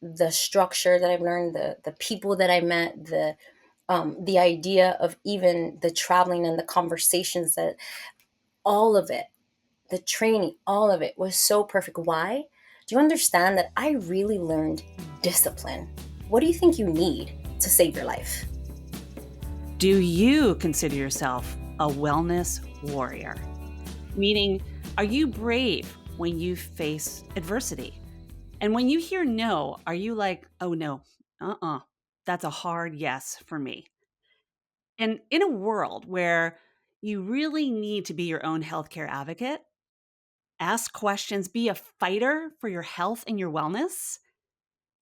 the structure that I've learned, the people that I met, the idea of even the traveling and the conversations, that all of it, the training, all of it was so perfect. Why? Do you understand that I really learned discipline? What do you think you need to save your life? Do you consider yourself a wellness warrior? Meaning, are you brave when you face adversity? And when you hear no, are you like, oh no, that's a hard yes for me? And in a world where you really need to be your own healthcare advocate, ask questions, be a fighter for your health and your wellness,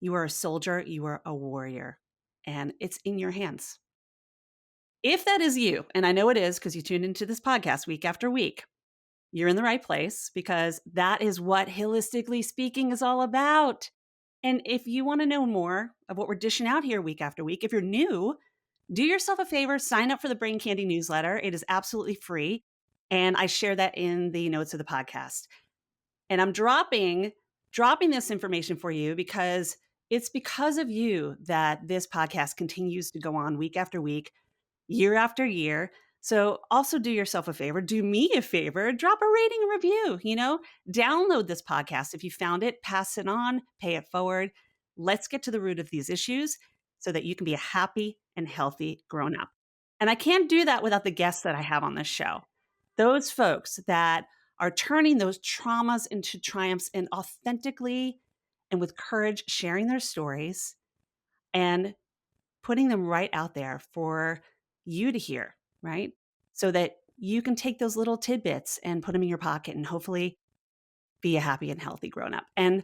you are a soldier, you are a warrior, and it's in your hands. If that is you, and I know it is because you tune into this podcast week after week, you're in the right place because that is what Holistically Speaking is all about. And if you want to know more of what we're dishing out here week after week, if you're new, do yourself a favor, sign up for the Brain Candy newsletter. It is absolutely free. And I share that in the notes of the podcast. And I'm dropping this information for you because it's because of you that this podcast continues to go on week after week, year after year. So also do yourself a favor, do me a favor, drop a rating and review, download this podcast. If you found it, pass it on, pay it forward. Let's get to the root of these issues so that you can be a happy and healthy grown up. And I can't do that without the guests that I have on this show. Those folks that are turning those traumas into triumphs and authentically and with courage sharing their stories and putting them right out there for you to hear, right? So that you can take those little tidbits and put them in your pocket and hopefully be a happy and healthy grown up and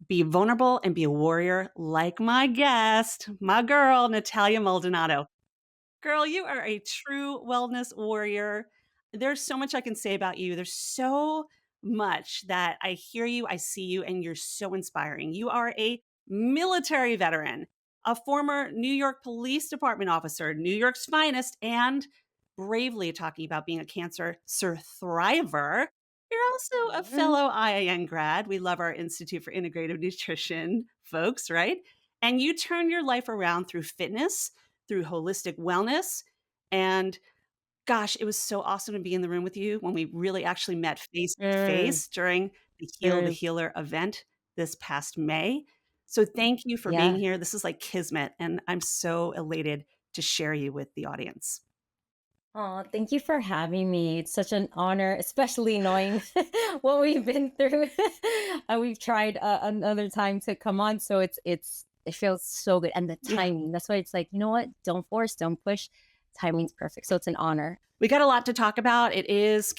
be vulnerable and be a warrior like my guest, my girl, Natalia Maldonado. Girl, you are a true wellness warrior. There's so much I can say about you. There's so much that I hear you, I see you, and you're so inspiring. You are a military veteran, a former New York Police Department officer, New York's finest, and bravely talking about being a cancer survivor. You're also a Mhm. fellow IIN grad. We love our Institute for Integrative Nutrition folks, right? And you turn your life around through fitness, through holistic wellness. And gosh, it was so awesome to be in the room with you when we really actually met face to Mm, face during the Heal the true. Healer event this past May. So thank you for being Yeah. here. This is like kismet, and I'm so elated to share you with the audience. Oh, thank you for having me. It's such an honor, especially knowing what we've been through. We've tried another time to come on, so it feels so good, and the Yeah. timing. That's why it's like, you know what? Don't force, don't push. Timing's perfect, so it's an honor. We got a lot to talk about. It is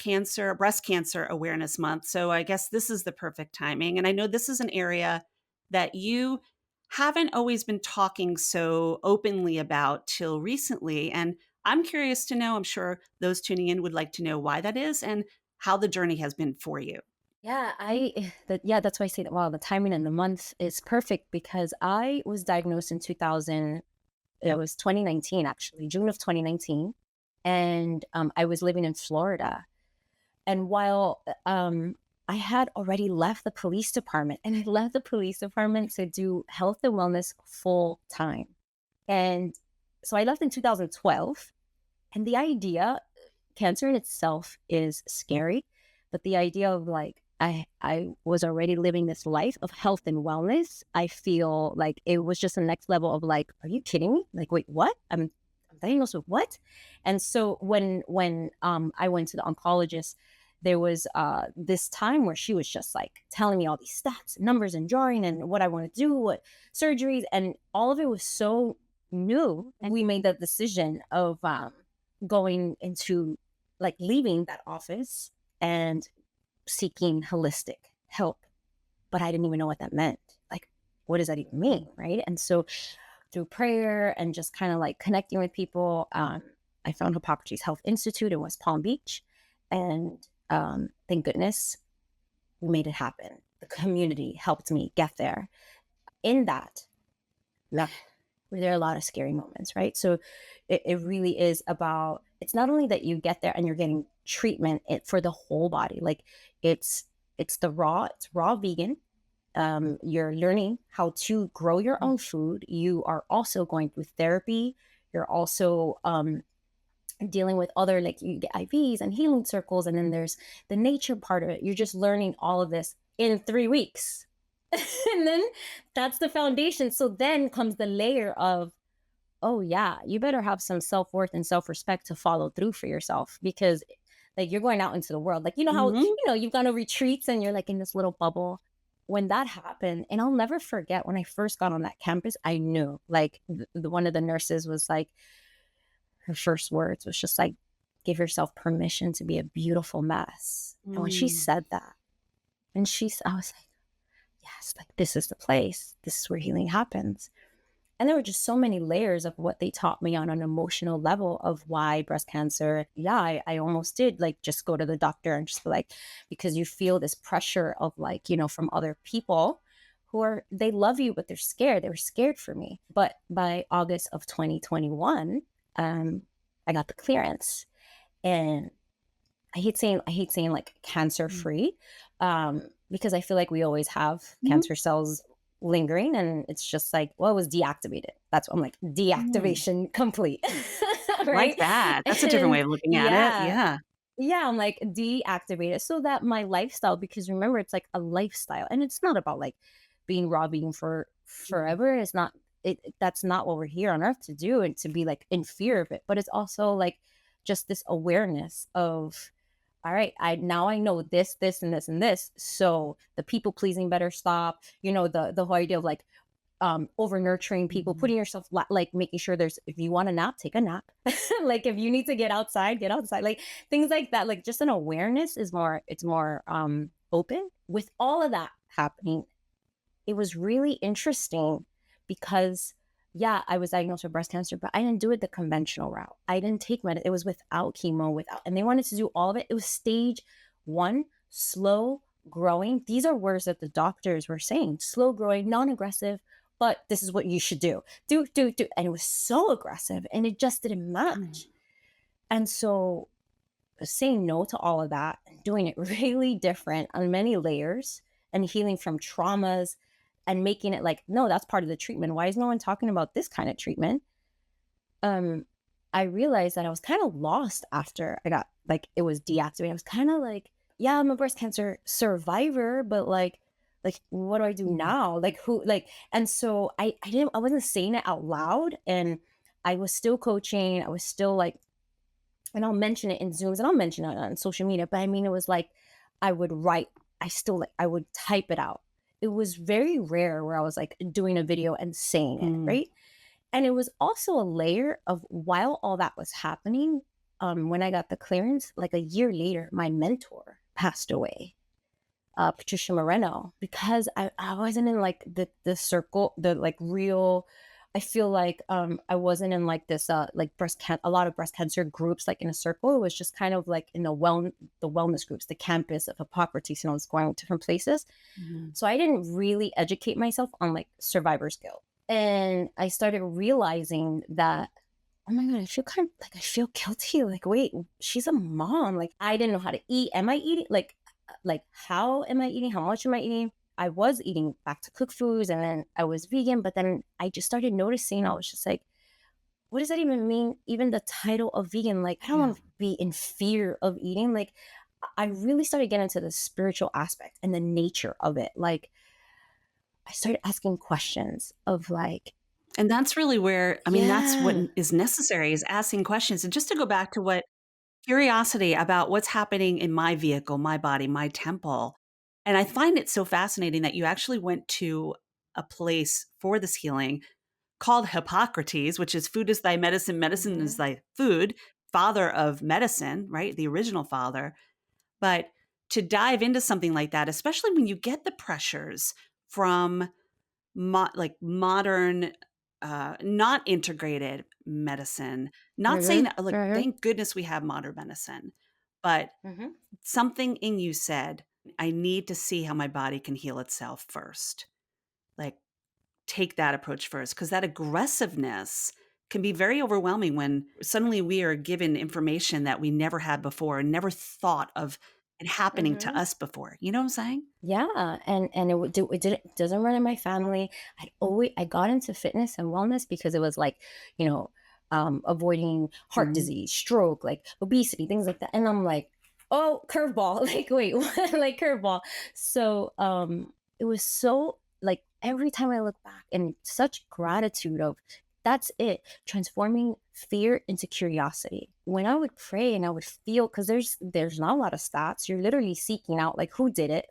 breast cancer awareness month. So I guess this is the perfect timing. And I know this is an area that you haven't always been talking so openly about till recently. And I'm curious to know, I'm sure those tuning in would like to know why that is and how the journey has been for you. Yeah, that's why I say that. Wow, the timing and the month is perfect because I was diagnosed in 2000. It was 2019, actually, June of 2019, and I was living in Florida. And while I had already left the police department, and I left the police department to do health and wellness full time, and so I left in 2012. And the idea, cancer in itself is scary, but the idea of like I was already living this life of health and wellness, I feel like it was just the next level of like, are you kidding me? Like, wait, what? I'm diagnosed with what? And so when I went to the oncologist, there was this time where she was just like telling me all these stats, numbers, and drawing, and what I want to do, what surgeries, and all of it was so new. And we made that decision of going into like leaving that office and seeking holistic help. But I didn't even know what that meant. Like, what does that even mean? Right. And so through prayer and just kind of like connecting with people, I found Hippocrates Health Institute in West Palm Beach. And thank goodness we made it happen. The community helped me get there. In that, yeah, there are a lot of scary moments, right? So it really is about, it's not only that you get there and you're getting treatment for the whole body. Like it's it's raw vegan. You're learning how to grow your Mm. own food. You are also going through therapy. You're also dealing with other, like, you get IVs and healing circles, and then there's the nature part of it. You're just learning all of this in 3 weeks. And then that's the foundation. So then comes the layer of, oh yeah, you better have some self-worth and self-respect to follow through for yourself, because like you're going out into the world. Like, you know how, Mhm. you've gone to retreats and you're like in this little bubble. When that happened, and I'll never forget when I first got on that campus, I knew, like, one of the nurses was like, her first words was just like, give yourself permission to be a beautiful mess. And when she Mm. said that, I was like, yes, like this is the place. This is where healing happens. And there were just so many layers of what they taught me on an emotional level of why breast cancer. Yeah, I almost did like just go to the doctor and just be like, because you feel this pressure of, like, from other people who are, they love you, but they're scared. They were scared for me. But by August of 2021, um, I got the clearance. And I hate saying like cancer Mm. free, because I feel like we always have Mhm. cancer cells lingering, and it's just like, well, it was deactivated. That's what I'm like, Mm. deactivation complete. Like Right. that. That's a different way And of looking at it. yeah, Yeah. yeah, I'm like, deactivated so that my lifestyle, because remember, it's like a lifestyle, and it's not about like being raw vegan for Mhm. forever. It's not, that's not what we're here on earth to do, and to be like in fear of it. But it's also like just this awareness of, all right, I know this, this, and this, and this. So the people pleasing better stop. The whole idea of like over nurturing people, Mhm. putting yourself like making sure there's, if you want a nap, take a nap. Like if you need to get outside, like things like that. Like just an awareness is more, it's more open. With all of that happening, it was really interesting because, yeah, I was diagnosed with breast cancer, but I didn't do it the conventional route. I didn't take it was without chemo, without, and they wanted to do all of it. It was stage one, slow growing. These are words that the doctors were saying: slow growing, non-aggressive, but this is what you should do. Do. And it was so aggressive, and it just didn't Mm. match. And so saying no to all of that and doing it really different on many layers, and healing from traumas, and making it like, no, that's part of the treatment. Why is no one talking about this kind of treatment? Um, I realized that I was kind of lost after I got, like, it was deactivated. I was kind of like, yeah, I'm a breast cancer survivor, but like what do I do Mhm. now? Like who, like, and so I wasn't saying it out loud, and I was still coaching. I was still like, and I'll mention it in Zooms, and I'll mention it on social media. But I mean, it was like I would write, I would type it out. It was very rare where I was like doing a video and saying it, Mm. right? And it was also a layer of, while all that was happening, when I got the clearance, like a year later, my mentor passed away, Patricia Moreno, because I wasn't in like the circle, the like real. I feel like I wasn't in like this like a lot of breast cancer groups, like in a circle. It was just kind of like in the wellness groups, the campus of Hippocrates, I was going different places. Mhm. So I didn't really educate myself on like survivor's guilt. And I started realizing that, oh my God, I feel kind of like, I feel guilty. Like, wait, she's a mom. Like, I didn't know how to eat. Am I eating? Like, how am I eating? How much am I eating? I was eating back to cook foods, and then I was vegan, but then I just started noticing, I was just like, what does that even mean? Even the title of vegan, like, I don't Yeah. want to be in fear of eating. Like, I really started getting into the spiritual aspect and the nature of it. Like, I started asking questions of like, And that's really where, I mean, that's what yeah. is necessary, is asking questions. And just to go back to what curiosity about what's happening in my vehicle, my body, my temple. And I find it so fascinating that you actually went to a place for this healing called Hippocrates, which is food is thy medicine, medicine is Mhm. thy food, father of medicine, right? The original father. But to dive into something like that, especially when you get the pressures from like modern, not integrated medicine, not saying Mhm. that, like, Mhm. thank goodness we have modern medicine, but Mhm. something in you said, I need to see how my body can heal itself first. Like, take that approach first, because that aggressiveness can be very overwhelming when suddenly we are given information that we never had before and never thought of it happening to Mhm. us before. You know what I'm saying? Yeah, and it doesn't run in my family. I got into fitness and wellness because it was like, you know, avoiding heart Mhm. disease, stroke, like obesity, things like that. And I'm like, oh, curveball. Like, wait, what? Like curveball. So it was so like every time I look back and such gratitude of that's it, transforming fear into curiosity. When I would pray and I would feel, because there's not a lot of stats, you're literally seeking out like who did it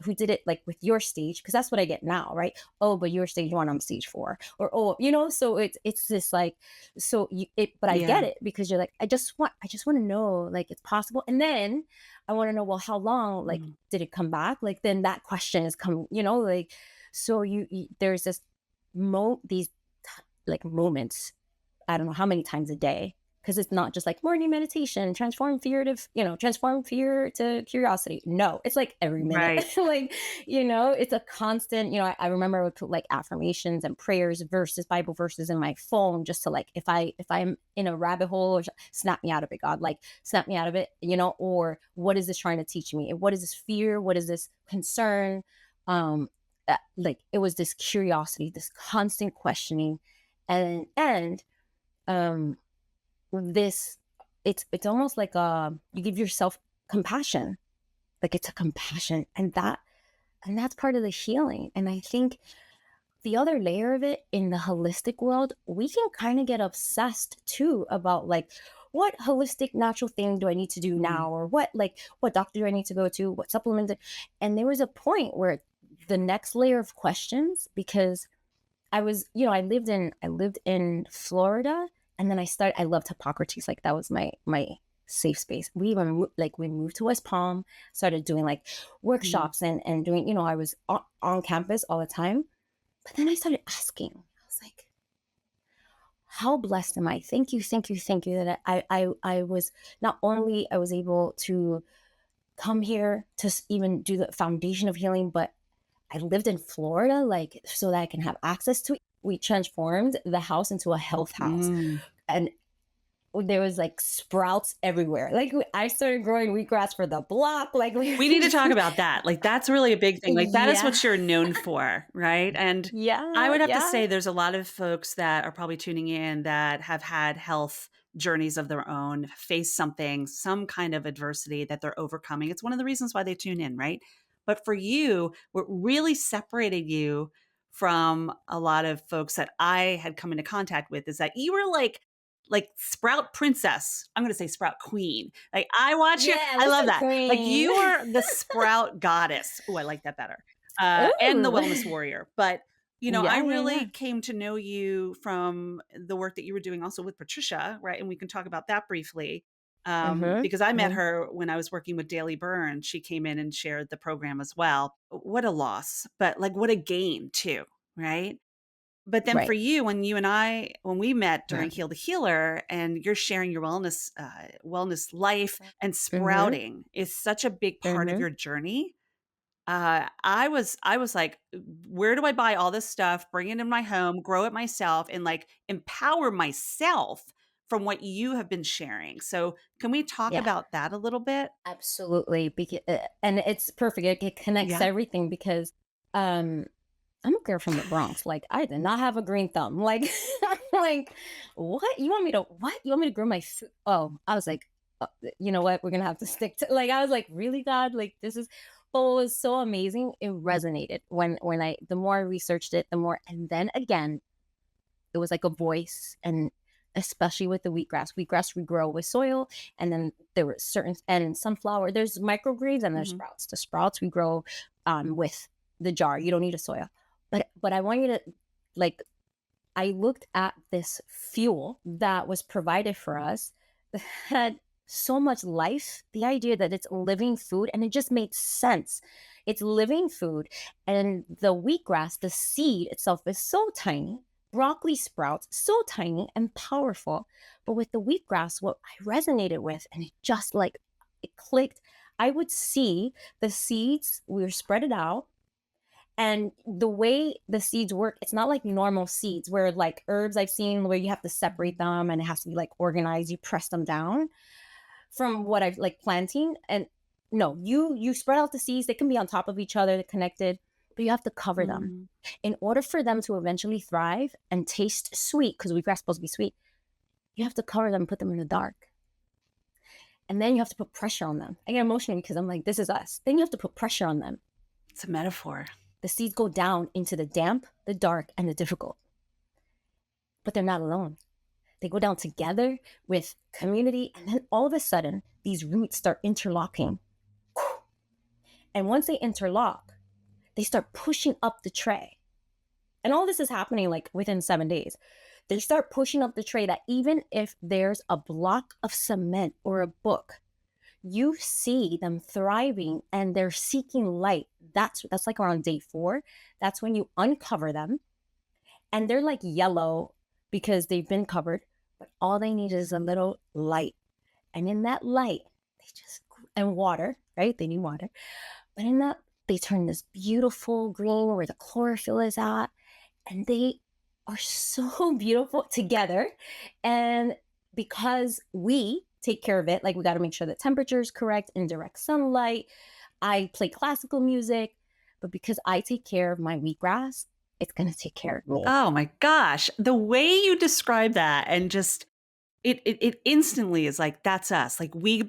like with your stage, because that's what I get now, right? Oh, but you're stage 1, I'm stage 4, or oh, so it's this like, so but I get Yeah. it, because you're like, I just want to know like it's possible, and then I want to know, well, how long, like Mhm. did it come back, like then that question is come, like, so there's this these like moments, I don't know how many times a day, because it's not just like morning meditation, transform fear to curiosity. No, it's like every minute. Right. Like, it's a constant, I remember I would put like affirmations and prayers, verses, Bible verses in my phone, just to like, if I'm in a rabbit hole, or snap me out of it, God, like snap me out of it, or what is this trying to teach me? What is this fear? What is this concern? Like it was this curiosity, this constant questioning, and um this it's almost like you give yourself compassion, like it's a compassion, and that's part of the healing. And I think the other layer of it, in the holistic world, we can kind of get obsessed too about like, what holistic natural thing do I need to do Mhm. now, or what doctor do I need to go to, what supplement, and there was a point where the next layer of questions, because I lived in Florida, and then I loved Hippocrates. Like that was my safe space. We moved to West Palm, started doing like Mhm. workshops and doing, I was on campus all the time. But then I started asking. I was like, how blessed am I? Thank you, thank you, thank you that I was, not only I was able to come here to even do the foundation of healing, but I lived in Florida, like, so that I can have access to it. We transformed the house into a health house. Mm. And there was like sprouts everywhere. Like I started growing wheatgrass for the block. Like we We need to talk about that. Like, that's really a big thing. Like, that is yeah. what you're known for, right? And I Yeah. would have to Yeah. say there's a lot of folks that are probably tuning in that have had health journeys of their own, face something, some kind of adversity that they're overcoming. It's one of the reasons why they tune in, right? But for you, what really separated you from a lot of folks that I had come into contact with is that you were like sprout princess. I'm going to say sprout queen. Like, I watch you. Yeah. I Let's love do that. Like, queen. you are the sprout goddess. Oh, I like that better. And the Ooh. wellness warrior. But, I Yeah. Yeah. really Yeah. came to know you from the work that you were doing also with Patricia, right? And we can talk about that briefly. Mm-hmm. Because I met Mm-hmm. her when I was working with Daily Burn. She came in and shared the program as well. What a loss, but like what a gain too, right? But then for Right. you, when we met during Right. Heal the Healer, and you're sharing your wellness life, and Mm-hmm. sprouting is such a big part of Mm-hmm. your journey. I was like, where do I buy all this stuff? Bring it in my home, grow it myself, and like empower myself from what you have been sharing. So, can we talk Yeah. about that a little bit? Absolutely. And it's perfect. It connects Yeah. everything, because um I'm a girl from the Bronx. Like I did not have a green thumb. Like I'm like, what? You want me to grow my food? Oh, I was like, you know what? We're gonna have to stick to, like, I was like, really, God? Like this is, but what was so amazing, it resonated when I the more I researched it, the more, and then again, it was like a voice. And especially with the wheatgrass we grow with soil, and then there were certain, and sunflower, there's microgreens and there's Mhm. sprouts. The sprouts we grow with the jar. You don't need a soil. But I want you to, like, I looked at this fuel that was provided for us that had so much life, the idea that it's living food, and it just made sense. It's living food. And the wheatgrass, the seed itself, is so tiny. Broccoli sprouts, so tiny and powerful. But with the wheatgrass, what I resonated with, and it just like, it clicked. I would see the seeds, we were spread it out, and the way the seeds work, it's not like normal seeds where, like, herbs I've seen where you have to separate them and it has to be like organized, you press them down, from what I've like planting. And No, you spread out the seeds. They can be on top of each other, they're connected, but you have to cover them. Mm. In order for them to eventually thrive and taste sweet, because wheatgrass is supposed to be sweet, you have to cover them, put them in the dark. And then you have to put pressure on them. I get emotional because I'm like, this is us. Then you have to put pressure on them. It's a metaphor. The seeds go down into the damp, the dark, and the difficult. But they're not alone. They go down together with community. And then all of a sudden, these roots start interlocking. And once they interlock, they start pushing up the tray. And all this is happening like within 7 days. They start pushing up the tray that even if there's a block of cement or a book, you see them thriving and they're seeking light. That's like around day 4. That's when you uncover them. And they're like yellow because they've been covered, but all they need is a little light. And in that light, they just, and water, right? They need water. But in that, they turn this beautiful green where the chlorophyll is at. And they are so beautiful together. And because we take care of it, like we got to make sure the temperature is correct in direct sunlight. I play classical music, but because I take care of my wheatgrass, it's going to take care of me. Oh my gosh. The way you describe that and just it instantly is like, that's us. Like we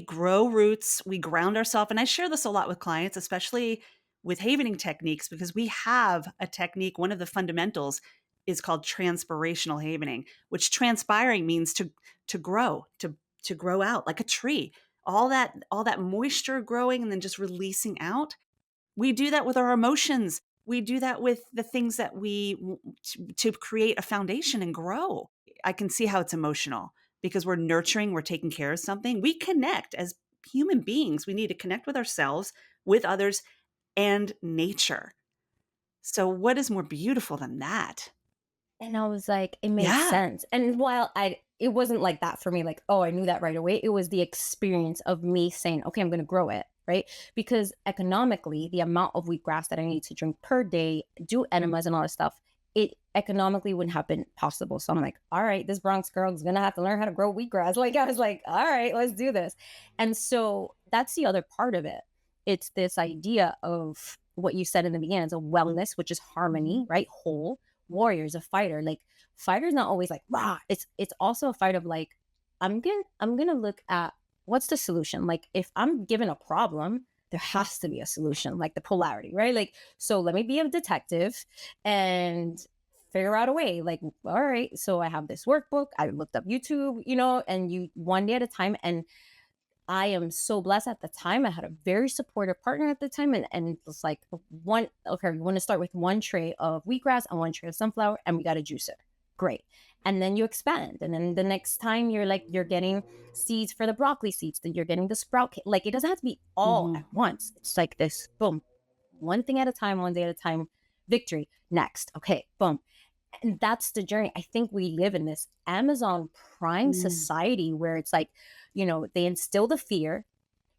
grow roots, we ground ourselves. And I share this a lot with clients, especially with havening techniques, because we have a technique. One of the fundamentals is called transpirational havening, which transpiring means to grow, to grow out like a tree. All that moisture growing and then just releasing out. We do that with our emotions. We do that with the things that to create a foundation and grow. I can see how it's emotional because we're nurturing, we're taking care of something. We connect as human beings. We need to connect with ourselves, with others, and nature. So, what is more beautiful than that? And I was like, it made Yeah. sense. And while it wasn't like that for me, like, oh, I knew that right away. It was the experience of me saying, okay, I'm going to grow it. Right. Because economically, the amount of wheatgrass that I need to drink per day, do enemas and all this stuff, it economically wouldn't have been possible. So I'm like, all right, this Bronx girl is going to have to learn how to grow wheatgrass. Like, I was like, all right, let's do this. And so that's the other part of it. It's this idea of what you said in the beginning, it's a wellness, which is harmony, right? Whole. Warrior is a fighter. Like, fighter's not always like rah. It's also a fight of like, I'm gonna look at what's the solution. Like, if I'm given a problem, there has to be a solution, like the polarity, right? Like, so let me be a detective and figure out a way. Like, all right, so I have this workbook, I looked up YouTube, and you one day at a time. And I am so blessed at the time. I had a very supportive partner at the time. And it was like, okay, we want to start with one tray of wheatgrass and one tray of sunflower, and we got a juicer. Great. And then you expand. And then the next time you're getting seeds for the broccoli seeds, then you're getting the sprout kit. Like, it doesn't have to be all Mhm. at once. It's like this, boom, one thing at a time, one day at a time, victory. Next. Okay, boom. And that's the journey. I think we live in this Amazon Prime Mm. society where it's like, they instill the fear.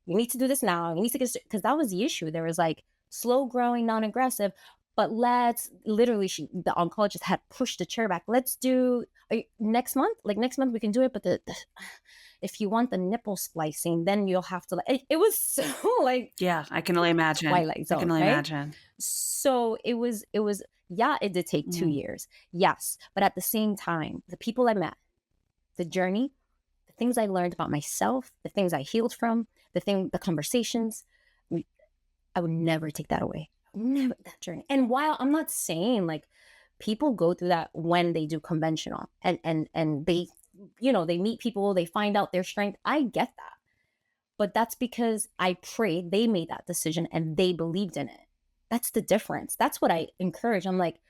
You need to do this now. You need to get, because that was the issue. There was like slow growing, non aggressive, but let's literally, the oncologist had pushed the chair back. Let's do next month. Like, next month we can do it, but if you want the nipple splicing, then you'll have to. It was so like Yeah, I can only imagine. Twilight I can Zone, only right? imagine. So it was, yeah, it did take 2 years. Yes. But at the same time, the people I met, the journey, the things I learned about myself, the things I healed from, the conversations, I would never take that away. Never, that journey. And while I'm not saying like people go through that when they do conventional and they, they meet people, they find out their strength. I get that. But that's because I prayed, they made that decision and they believed in it. That's the difference. That's what I encourage. I'm like,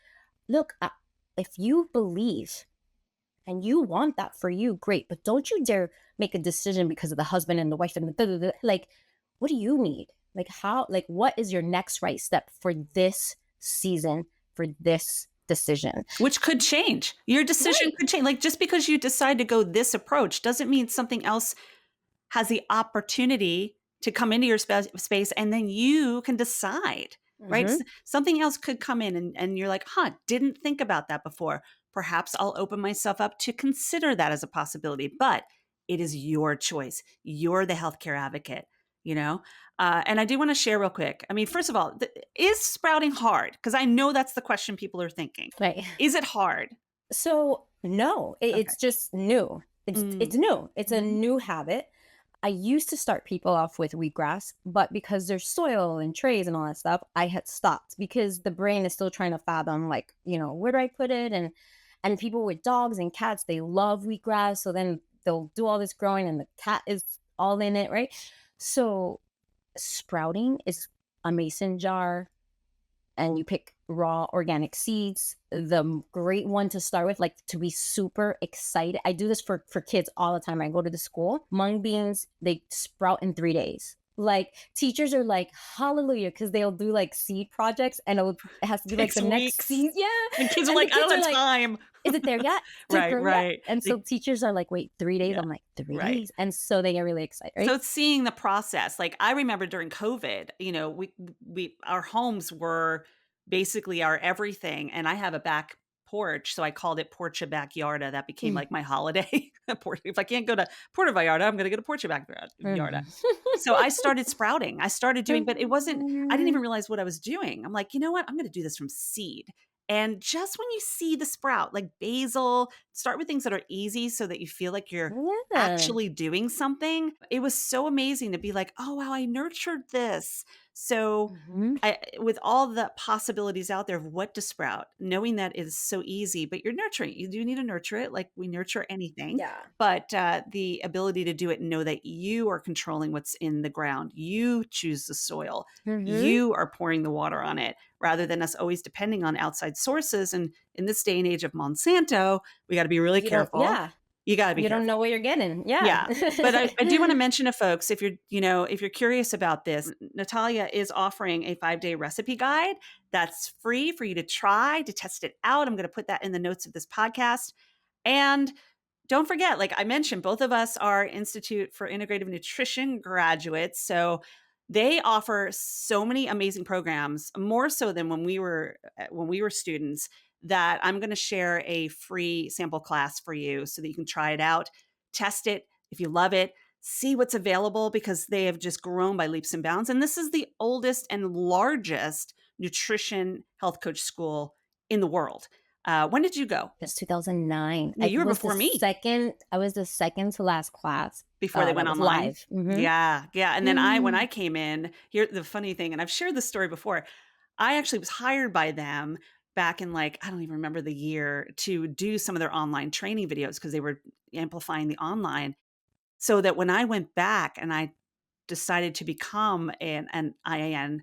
look, if you believe and you want that for you, great. But don't you dare make a decision because of the husband and the wife and like, what do you need? Like, what is your next right step for this season, for this decision? Which could change. Your decision Right. could change. Like, just because you decide to go this approach doesn't mean something else has the opportunity to come into your space and then you can decide, right? Mm-hmm. Something else could come in and you're like, didn't think about that before. Perhaps I'll open myself up to consider that as a possibility, but it is your choice. You're the healthcare advocate. you know? And I do want to share real quick. I mean, first of all, is sprouting hard? Because I know that's the question people are thinking. Right. Is it hard? So no, Okay. it's just new. It's Mm. new. It's a Mhm. new habit. I used to start people off with wheatgrass, but because there's soil and trays and all that stuff, I had stopped because the brain is still trying to fathom, like, where do I put it? And people with dogs and cats, they love wheatgrass. So then they'll do all this growing and the cat is all in it, right? So sprouting is a mason jar, and you pick raw organic seeds. The great one to start with, like, to be super excited. I do this for kids all the time. I go to the school. Mung beans, they sprout in 3 days. Like, teachers are like, hallelujah, because they'll do like seed projects, and it has to be like Takes the next weeks. seed. Yeah. And kids are And the like, I kids don't are have like, time. is it there yet? Did it Right, grow yet? right. And so teachers are like, wait, 3 days? Yeah, I'm like, three right. days? And so they get really excited, So right? it's seeing the process. Like I remember during COVID, we our homes were basically our everything. And I have a back porch, so I called it Porcha Backyarda. That became like my holiday. If I can't go to Porta Vallarta, I'm going to go to Porcha Backyarda. Mhm. So I started sprouting. I started doing, but it wasn't. I didn't even Mhm. realize what I was doing. I'm like, you know what? I'm going to do this from seed. And just when you see the sprout, like basil, start with things that are easy so that you feel like you're Yeah. actually doing something. It was so amazing to be like, "Oh, wow, I nurtured this." So, Mhm. with all the possibilities out there of what to sprout, knowing that is so easy, but you're nurturing. You do need to nurture it like we nurture anything, Yeah. but, the ability to do it and know that you are controlling what's in the ground. You choose the soil. Mhm. You are pouring the water on it rather than us always depending on outside sources, and in this day and age of Monsanto, we gotta be really You don't careful. yeah, You gotta be you don't know careful. what you're getting. Yeah. Yeah, but I do wanna mention to folks, if you're curious about this, Natalia is offering a 5-day recipe guide that's free for you to try, to test it out. I'm gonna put that in the notes of this podcast, and don't forget, like I mentioned, both of us are Institute for Integrative Nutrition graduates. So they offer so many amazing programs, more so than when we were students, that I'm going to share a free sample class for you so that you can try it out, test it if you love it, see what's available because they have just grown by leaps and bounds. And this is the oldest and largest nutrition health coach school in the world. When did you go? It's 2009. Yeah, you were before me. I was the second to last class, Before they that went was online? live. Mhm. Yeah, yeah, and then when I Mm. came in, here the funny thing, and I've shared this story before, I actually was hired by them back in, like, I don't even remember the year, to do some of their online training videos because they were amplifying the online, so that when I went back and I decided to become an IAN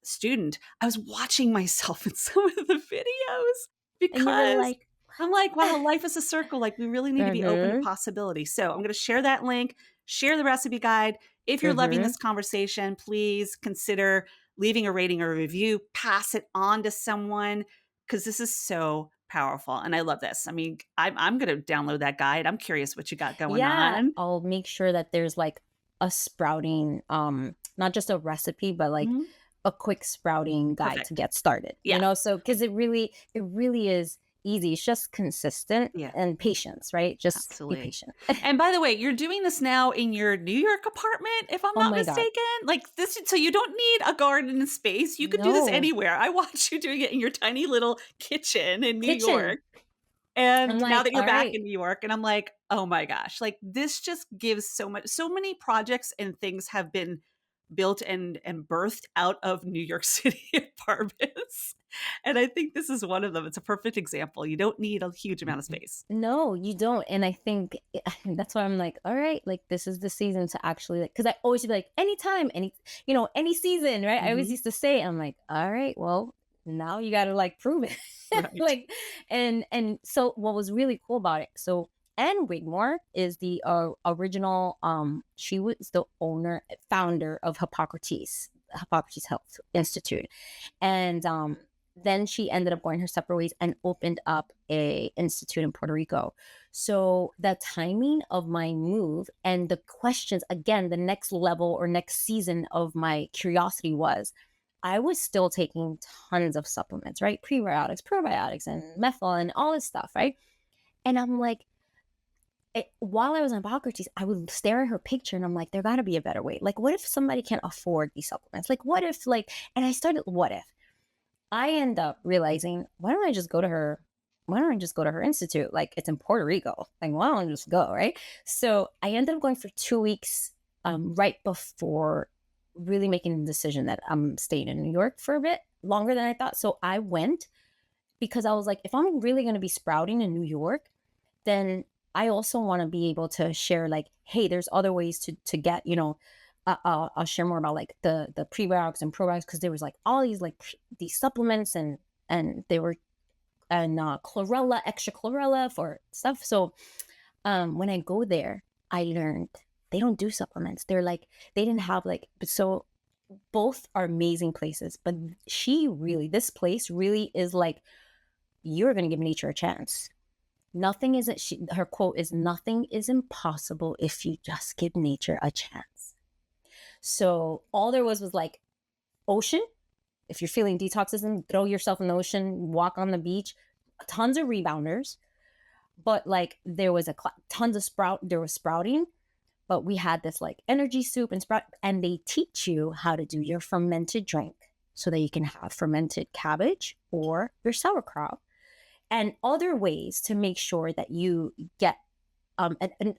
student, I was watching myself in some of the videos And you were because like, I'm like, wow, life is a circle. Like, we really need to be open to mhm, possibility. So I'm going to share that link, share the recipe guide. If you're loving mhm. this conversation, please consider leaving a rating or a review, pass it on to someone because this is so powerful. And I love this. I mean, I'm going to download that guide. I'm curious what you got going Yeah, on. I'll make sure that there's, like, a sprouting, not just a recipe, but, like, Mhm. a quick sprouting guide to Perfect. get started, Yeah, So because it really is easy. It's just consistent yeah. and patience, right? Just be Absolutely. patient. And by the way, you're doing this now in your New York apartment, if I'm Oh not my god. mistaken? Like this, so you don't need a garden and space. You could do this No. anywhere. I watch you doing it in your tiny little kitchen in New Kitchen. York. I'm And now like, that you're "All back right." in New York, and I'm like, oh my gosh, like this just gives so much, so many projects and things have been built and birthed out of New York City apartments. And I think this is one of them. It's a perfect example. You don't need a huge amount of space. No, you don't, and I think that's why I'm like, "All right, like, this is the season to actually, like," because I always be like, "Anytime, any season," right? I always Mhm. used to say, I'm like, "All right, well, now you gotta, like, prove it." Right. Like, and so what was really cool about it, so Anne Wigmore is the, original, she was the founder of Hippocrates Health Institute, and then she ended up going her separate ways and opened up a institute in Puerto Rico. So the timing of my move and the questions, again, the next level or next season of my curiosity was, I was still taking tons of supplements, right? Prebiotics, probiotics, and methyl and all this stuff, right? And I'm like, while I was on Hippocrates, I would stare at her picture and I'm like, there got to be a better way. Like, what if somebody can't afford these supplements? Like, what if, like, and I started, what if? I end up realizing, why don't I just go to her? Why don't I just go to her institute? Like, it's in Puerto Rico. Like, why don't I just go? Right. So I ended up going for 2 weeks, right before really making the decision that I'm staying in New York for a bit longer than I thought. So I went because I was like, if I'm really going to be sprouting in New York, then I also want to be able to share, like, hey, there's other ways to get, I'll share more about like the prebiotics and probiotics, because there was like all these like these supplements, and they were, and chlorella, extra chlorella for stuff. So when I go there, I learned they don't do supplements. They're like, they didn't have like, so both are amazing places, but this place really is like, you're going to give nature a chance. Nothing is, her quote is, nothing is impossible if you just give nature a chance. So all there was like ocean. If you're feeling detoxism, throw yourself in the ocean, walk on the beach, tons of rebounders. But like there was tons of there was sprouting, but we had this like energy soup and sprout, and they teach you how to do your fermented drink so that you can have fermented cabbage or your sauerkraut, and other ways to make sure that you get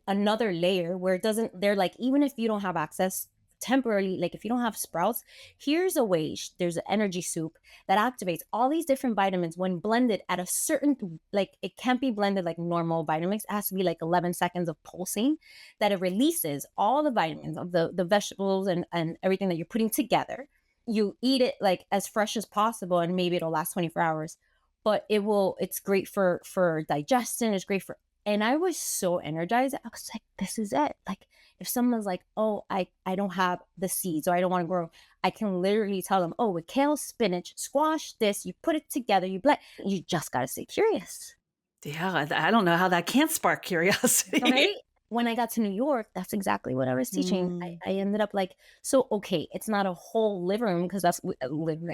another layer where it doesn't, they're like, even if you don't have access temporarily, like if you don't have sprouts, here's a way, there's an energy soup that activates all these different vitamins when blended at a certain, like it can't be blended like normal vitamins. It has to be like 11 seconds of pulsing, that it releases all the vitamins of the vegetables and everything that you're putting together. You eat it like as fresh as possible, and maybe it'll last 24 hours, but it's great for digestion. It's great for, and I was so energized. I was like, this is it. Like, if someone's like, oh, I don't have the seeds, or I don't want to grow, I can literally tell them, oh, with kale, spinach, squash, this, you put it together, you blend, you just got to stay curious. Yeah, I don't know how that can't spark curiosity. Right? When I got to New York, that's exactly what I was teaching. I ended up like, so, okay, it's not a whole living room, because I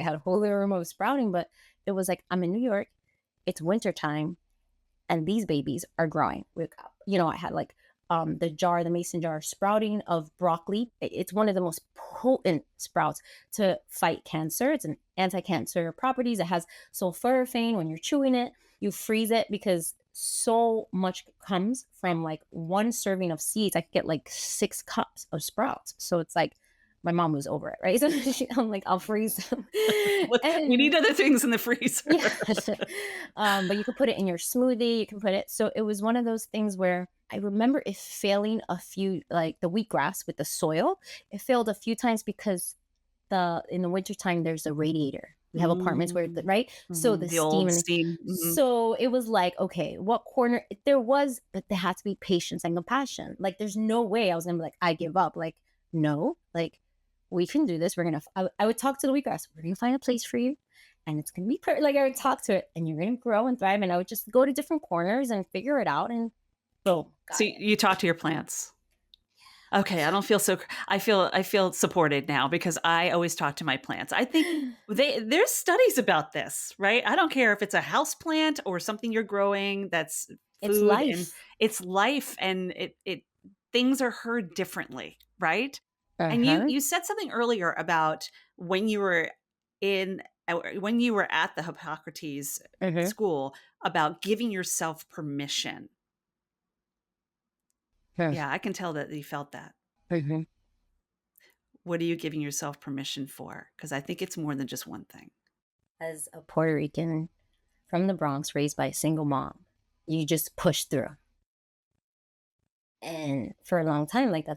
had a whole living room of sprouting, but it was like, I'm in New York, it's wintertime, and these babies are growing. I had like the mason jar sprouting of broccoli. It's one of the most potent sprouts to fight cancer. It's an anti-cancer properties. It has sulforaphane. When you're chewing it, you freeze it, because so much comes from like one serving of seeds. I could get like 6 cups of sprouts. So it's like, my mom was over it, right? So I'm like, I'll freeze them. We need other things in the freezer. But you could put it in your smoothie. You can put it. So it was one of those things where I remember it failing a few, like the wheatgrass with the soil. It failed a few times because in the wintertime, there's a radiator. We have apartments where, right? So the old steam. Mm-hmm. So it was like, okay, what corner there was, but there had to be patience and compassion. Like, there's no way I was going to be like, I give up. Like, no, like, we can do this. We're going to, I would talk to the wheatgrass. We're going to find a place for you, and it's going to be like, I would talk to it, and you're going to grow and thrive. And I would just go to different corners and figure it out, and boom. So you talk to your plants. Okay, I don't feel so. I feel supported now, because I always talk to my plants. I think there's studies about this, right? I don't care if it's a house plant or something you're growing that's food. It's life. And it's life, and it things are heard differently, right? And you said something earlier about when you were at the Hippocrates school, about giving yourself permission. Yeah, I can tell that you felt that. What are you giving yourself permission for? Because I think it's more than just one thing. As a Puerto Rican from the Bronx, raised by a single mom, you just push through. And for a long time, like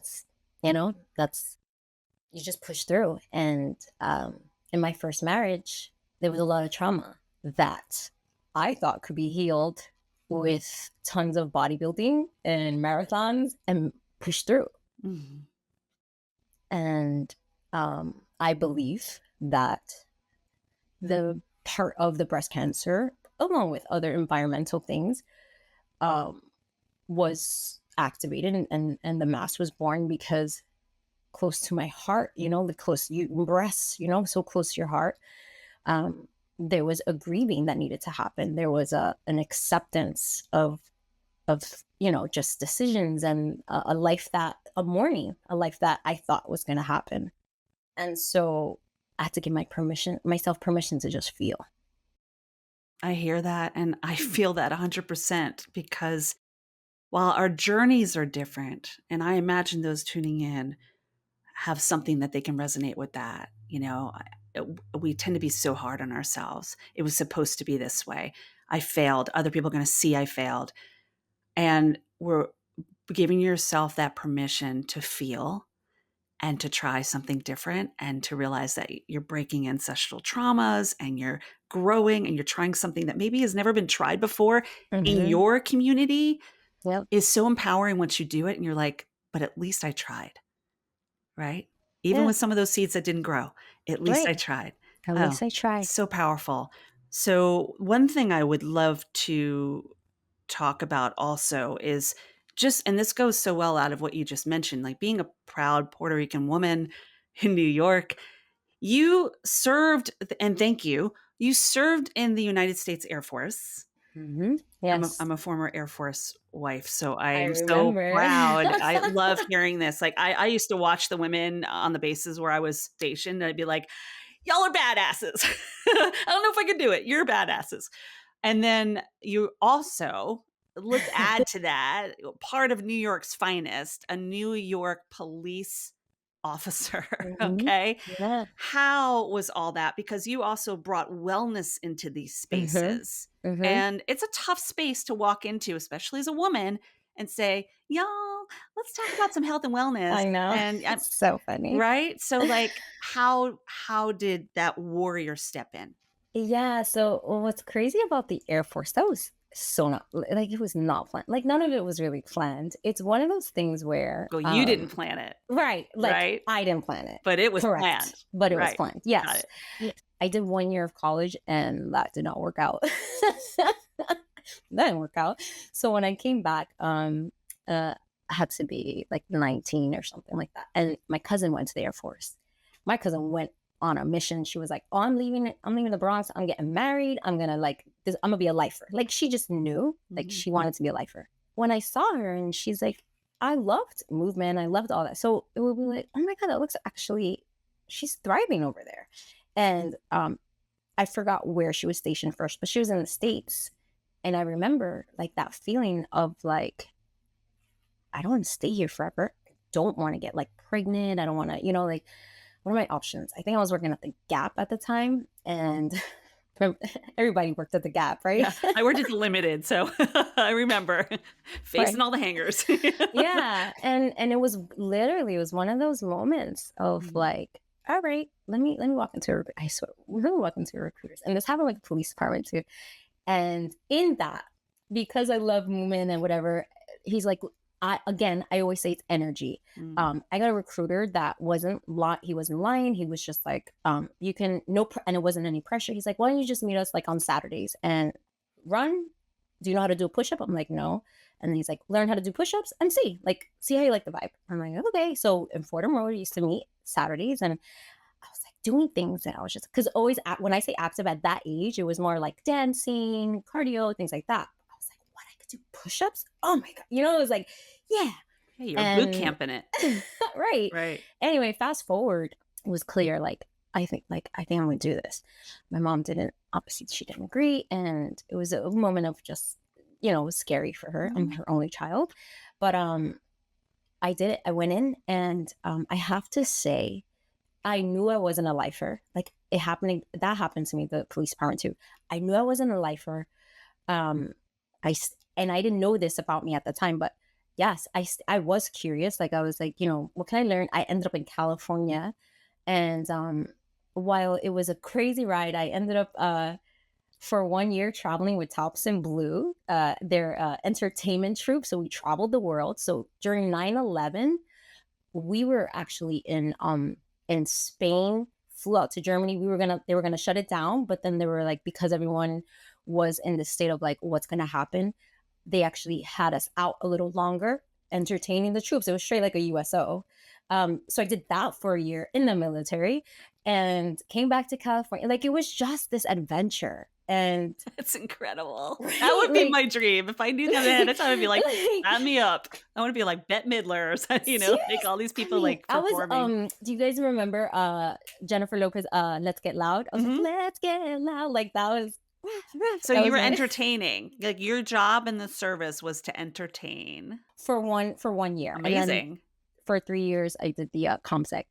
you just push through. And in my first marriage, there was a lot of trauma that I thought could be healed with tons of bodybuilding and marathons, and push through. Mm-hmm. And I believe that the part of the breast cancer, along with other environmental things, was activated, and the mass was born because close to my heart, breasts, so close to your heart. There was a grieving that needed to happen. There was an acceptance of of, just decisions and a life that a life that I thought was going to happen. And so I had to give myself permission to just feel. I hear that and I feel that 100% because while our journeys are different, and I imagine those tuning in have something that they can resonate with that, we tend to be so hard on ourselves. It was supposed to be this way. I failed. Other people are going to see I failed. And we're giving yourself that permission to feel and to try something different and to realize that you're breaking ancestral traumas and you're growing and you're trying something that maybe has never been tried before in Hmm. your community Yep. is so empowering once you do it and you're like, but at least I tried, right? Even Yeah. with some of those seeds that didn't grow, at least Right. I tried. At Oh, least I tried. so powerful. So, one thing I would love to talk about also is just, and this goes so well out of what you just mentioned, like being a proud Puerto Rican woman in New York. You served, and thank you, you served in the United States Air Force. Hmm. I'm a, Yes. I'm a former Air Force wife, so I I am so remember. proud. I love hearing this. Like I used to watch the women on the bases where I was stationed, and I'd be like, "Y'all are badasses." I don't know if I could do it. You're badasses. And then you also, let's add to that, part of New York's finest, a New York police officer. Hmm. Okay. Yeah. How was all that? Because you also brought wellness into these Hmm. spaces. Hmm. And it's a tough space to walk into, especially as a woman, and say, y'all, let's talk about some health and wellness. I know. And I'm It's so funny. right. So like how did that warrior step in? Yeah, so what's crazy about the Air Force, that was so not like it was not planned. Like none of it was really planned. It's one of those things where Well, you didn't plan it, right, like right? I didn't plan it. But it was planned. Correct. But it was Right. planned. Got Yes. it. I did 1 year of college and that did not work out. That didn't work out. So when I came back, I had to be like 19 or something like that. And my cousin went to the Air Force. My cousin went on a mission. She was like, "Oh, I'm leaving the Bronx. I'm getting married. I'm gonna like this, I'm gonna be a lifer." Like she just knew, like Mhm. she wanted to be a lifer. When I saw her and she's like, I loved movement, I loved all that. So it would be like, oh my God, that looks actually she's thriving over there. And I forgot where she was stationed first, but she was in the States. And I remember like that feeling of like, I don't want to stay here forever. I don't want to get like pregnant. I don't want to, like, what are my options? I think I was working at the Gap at the time, and everybody worked at the Gap, right? Yeah, I worked at the Limited, so I remember facing Right. all the hangers. Yeah, and it was one of those moments of Mhm. like, all right, let me walk into I swear, we're gonna walk into recruiters, and this happened with the police department too. And in that, because I love movement and whatever, he's like, I always say it's energy. Mm. I got a recruiter that he wasn't lying. He was just like, you can and it wasn't any pressure. He's like, why don't you just meet us like on Saturdays and run? Do you know how to do a push up? I'm like, no. And then he's like, learn how to do push ups and see how you like the vibe. I'm like, okay. So in Fordham Road, we used to meet Saturdays, and I was like doing things that I was just because always when I say active at that age, it was more like dancing, cardio, things like that. I was like, what, I could do push-ups? Oh my God. It was like, yeah. Hey, you're boot And camping it. right. Right. Anyway, fast forward, it was clear, I think I'm gonna do this. My mom didn't, obviously she didn't agree. And it was a moment of just, it was scary for her. I'm Mhm. her only child. But I did it. I went in and I have to say, I knew I wasn't a lifer. Like that happened to me, the police department too. I knew I wasn't a lifer. Um, and I didn't know this about me at the time, but yes, I was curious. Like I was like, what can I learn? I ended up in California, and while it was a crazy ride, I ended up for 1 year traveling with Thompson Blue, their entertainment troupe. So we traveled the world. So during 9/11 we were actually in Spain, flew out to Germany. They were gonna shut it down, but then they were like, because everyone was in the state of like what's gonna happen, they actually had us out a little longer entertaining the troops. It was straight like a USO. So I did that for a year in the military and came back to California. Like it was just this adventure. And It's incredible. That right, would be my dream. If I knew them ahead of time, I'd be like, like "Sign me up." I wanna be like Bette Midler or something, like serious. all these I people, mean, like, I was performing. do you guys remember Jennifer Lopez Let's Get Loud? I was like, Mhm. let's get loud. Like that was So that you was were my entertaining. Like, your job in the service was to entertain. for 1 year. And then Amazing. for 3 years I did the ComSec,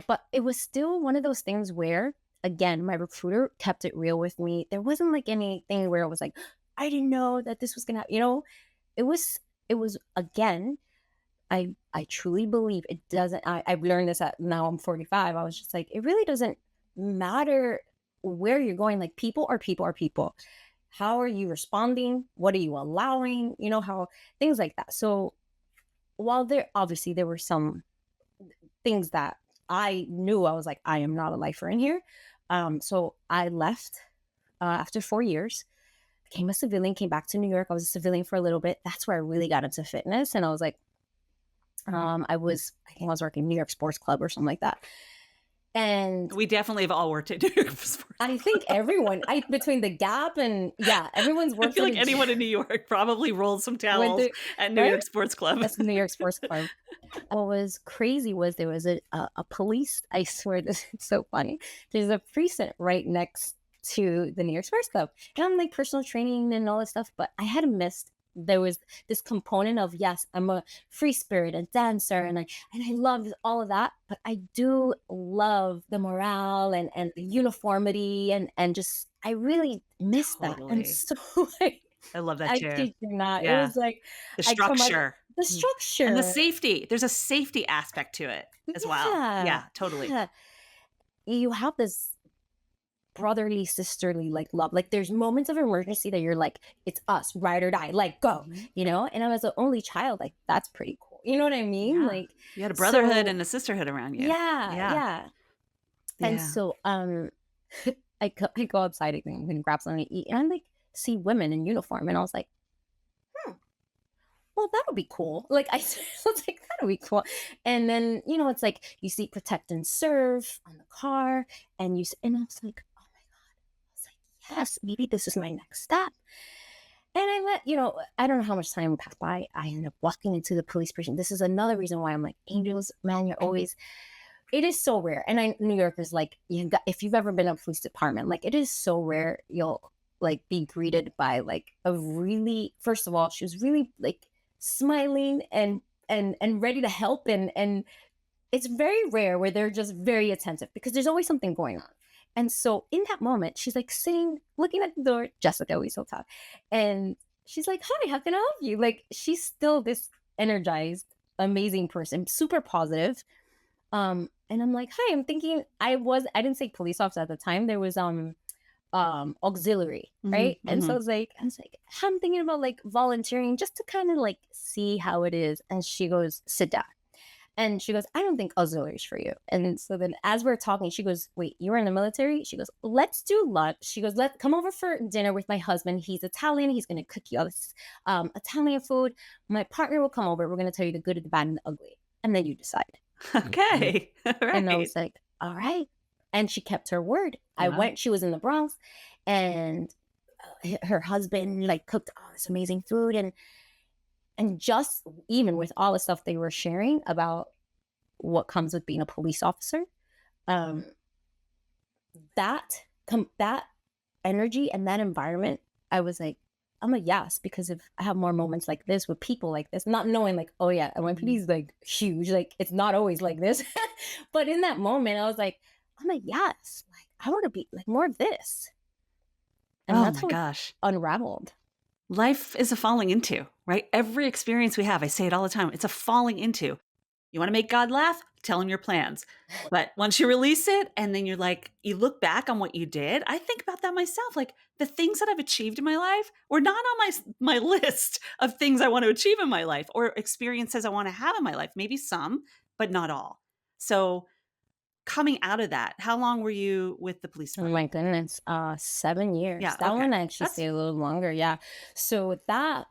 but it was still one of those things where, again, my recruiter kept it real with me. There wasn't like anything where I was like, I didn't know that this was gonna, it was, again, I truly believe it doesn't. I've learned this at now I'm 45. I was just like, it really doesn't matter where you're going. Like people are people are people. How are you responding? What are you allowing? How things like that. So while there were some things that I knew, I was like, I am not a lifer in here. So I left after 4 years, became a civilian, came back to New York. I was a civilian for a little bit. That's where I really got into fitness. And I was like, I think I was working New York Sports Club or something like that. And We definitely have all worked at New York Sports. I think everyone, between the Gap and yeah, everyone's I worked feel at like anyone in New York probably rolled some went towels through, at New right? York Sports Club. That's New York Sports Club. What was crazy was there was a police. I swear this is so funny. There's a precinct right next to the New York Sports Club, and I'm like personal training and all this stuff, but I had missed. There was this component of, yes, I'm a free spirit and dancer, and I love all of that, but I do love the morale and the uniformity and just I really missed that, and Totally. so like, I love that I too. kid you not, it Yeah. was like The I come out structure. the Mm. And the structure. safety. There's a safety aspect to it as well. Yeah, Yeah, totally. yeah. You have this brotherly, sisterly like love. Like there's moments of emergency that you're like, it's us, ride or die, like go, Mhm. And I was the only child, like that's pretty cool. You know what I mean? Yeah. Like You had a brotherhood so and a sisterhood around you. yeah, Yeah. yeah. And Yeah. so I go outside and grab something to eat and I like see women in uniform and I was like, hmm, well, that'll be cool. Like I was like, that'll be cool. And then, it's like you see protect and serve on the car and I was like, oh my God. I was like, yes, maybe this is my next step. And I don't know how much time passed by. I ended up walking into the police precinct. This is another reason why I'm like, angels, man, it is so rare. And New Yorkers, like, if you've ever been in a police department, like, it is so rare you'll like be greeted by like a really, first of all, she was really like smiling and ready to help. And it's very rare where they're just very attentive because there's always something going on. And so in that moment, she's like sitting, looking at the door, Jessica, always so tough. And she's like, hi, how can I help you? Like, she's still this energized, amazing person, super positive. And I'm like, hi, I'm thinking I didn't say police officer at the time. There was auxiliary, Mhm, right? And so mhm. I was like, I'm thinking about like volunteering just to kind of like see how it is. And she goes, sit down. And she goes, I don't think auxiliary is for you. And so then as we're talking, she goes, wait, you were in the military? She goes, let's do lunch. She goes, let's come over for dinner with my husband. He's Italian. He's going to cook you all this Italian food. My partner will come over. We're going to tell you the good, the bad, and the ugly. And then you decide. Okay. All And I was right. like, all right. And she kept her word. Yeah. She was in the Bronx and her husband like cooked all this amazing food. And just even with all the stuff they were sharing about what comes with being a police officer, um, that energy and that environment, I was like, I'm a yes, because if I have more moments like this with people like this, not knowing like, oh yeah, NYPD Mhm. is like huge, like it's not always like this. But in that moment, I was like, I'm a yes. Like I want to be like more of this. And Oh that's my how it gosh. unraveled. Life is a falling into, right? Every experience we have, I say it all the time, it's a falling into. You want to make God laugh? Tell him your plans. But once you release it and then you're like, you look back on what you did, I think about that myself. Like the things that I've achieved in my life were not on my list of things I want to achieve in my life or experiences I want to have in my life. Maybe some, but not all. So coming out of that, how long were you with the police Oh department? my goodness, 7 years. Yeah, That okay. one I actually That's stayed a little longer. Yeah. So with that,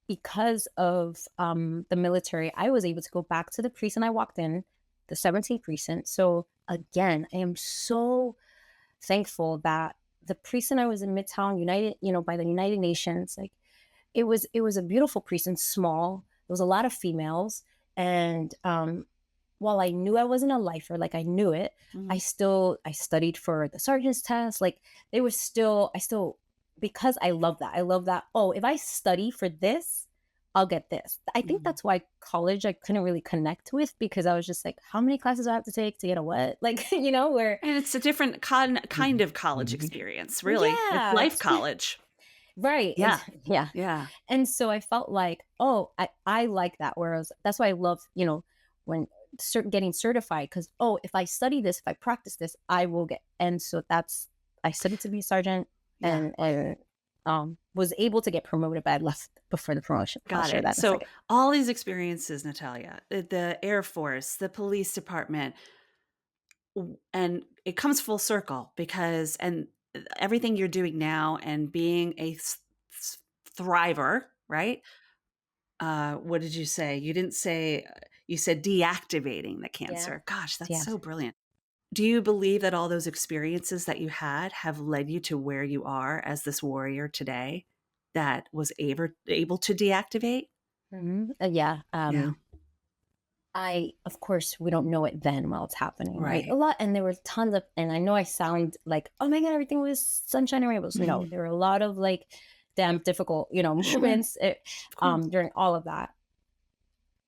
because of the military, I was able to go back to the precinct I walked in, the 17th precinct. So again, I am so thankful that the precinct I was in Midtown, United, by the United Nations, like it was a beautiful precinct, small. There was a lot of females, and while I knew I wasn't a lifer, like I knew it, Mhm. I studied for the sergeant's test. Like they were still, I still, because I love that. I love that. Oh, if I study for this, I'll get this. I think Mhm. that's why college I couldn't really connect with, because I was just like, how many classes do I have to take to get a what? Like, where And it's a different kind of college experience, really. It's yeah, life college. right. And Yeah. yeah. Yeah. And so I felt like, oh, I like that. Whereas that's why I love, when getting certified, because, oh, if I study this, if I practice this, I will get. And so I studied to be a sergeant, Yeah. and was able to get promoted, but I left before the promotion. I'll Got share it. that in a So second. all these experiences, Natalia, the Air Force, the police department, and it comes full circle because and everything you're doing now and being a thriver, right? What did you say? You didn't say you said deactivating the Yeah. cancer. Gosh, that's Yeah. so brilliant. Do you believe that all those experiences that you had have led you to where you are as this warrior today that was able to deactivate? Yeah. Yeah. Of course, we don't know it then while it's happening, right? A Right. lot, and there were tons of, and I know I sound like, oh my God, everything was sunshine and rainbows. No, Mhm. there were a lot of like damn difficult, Sure. moments Of course. during all of that.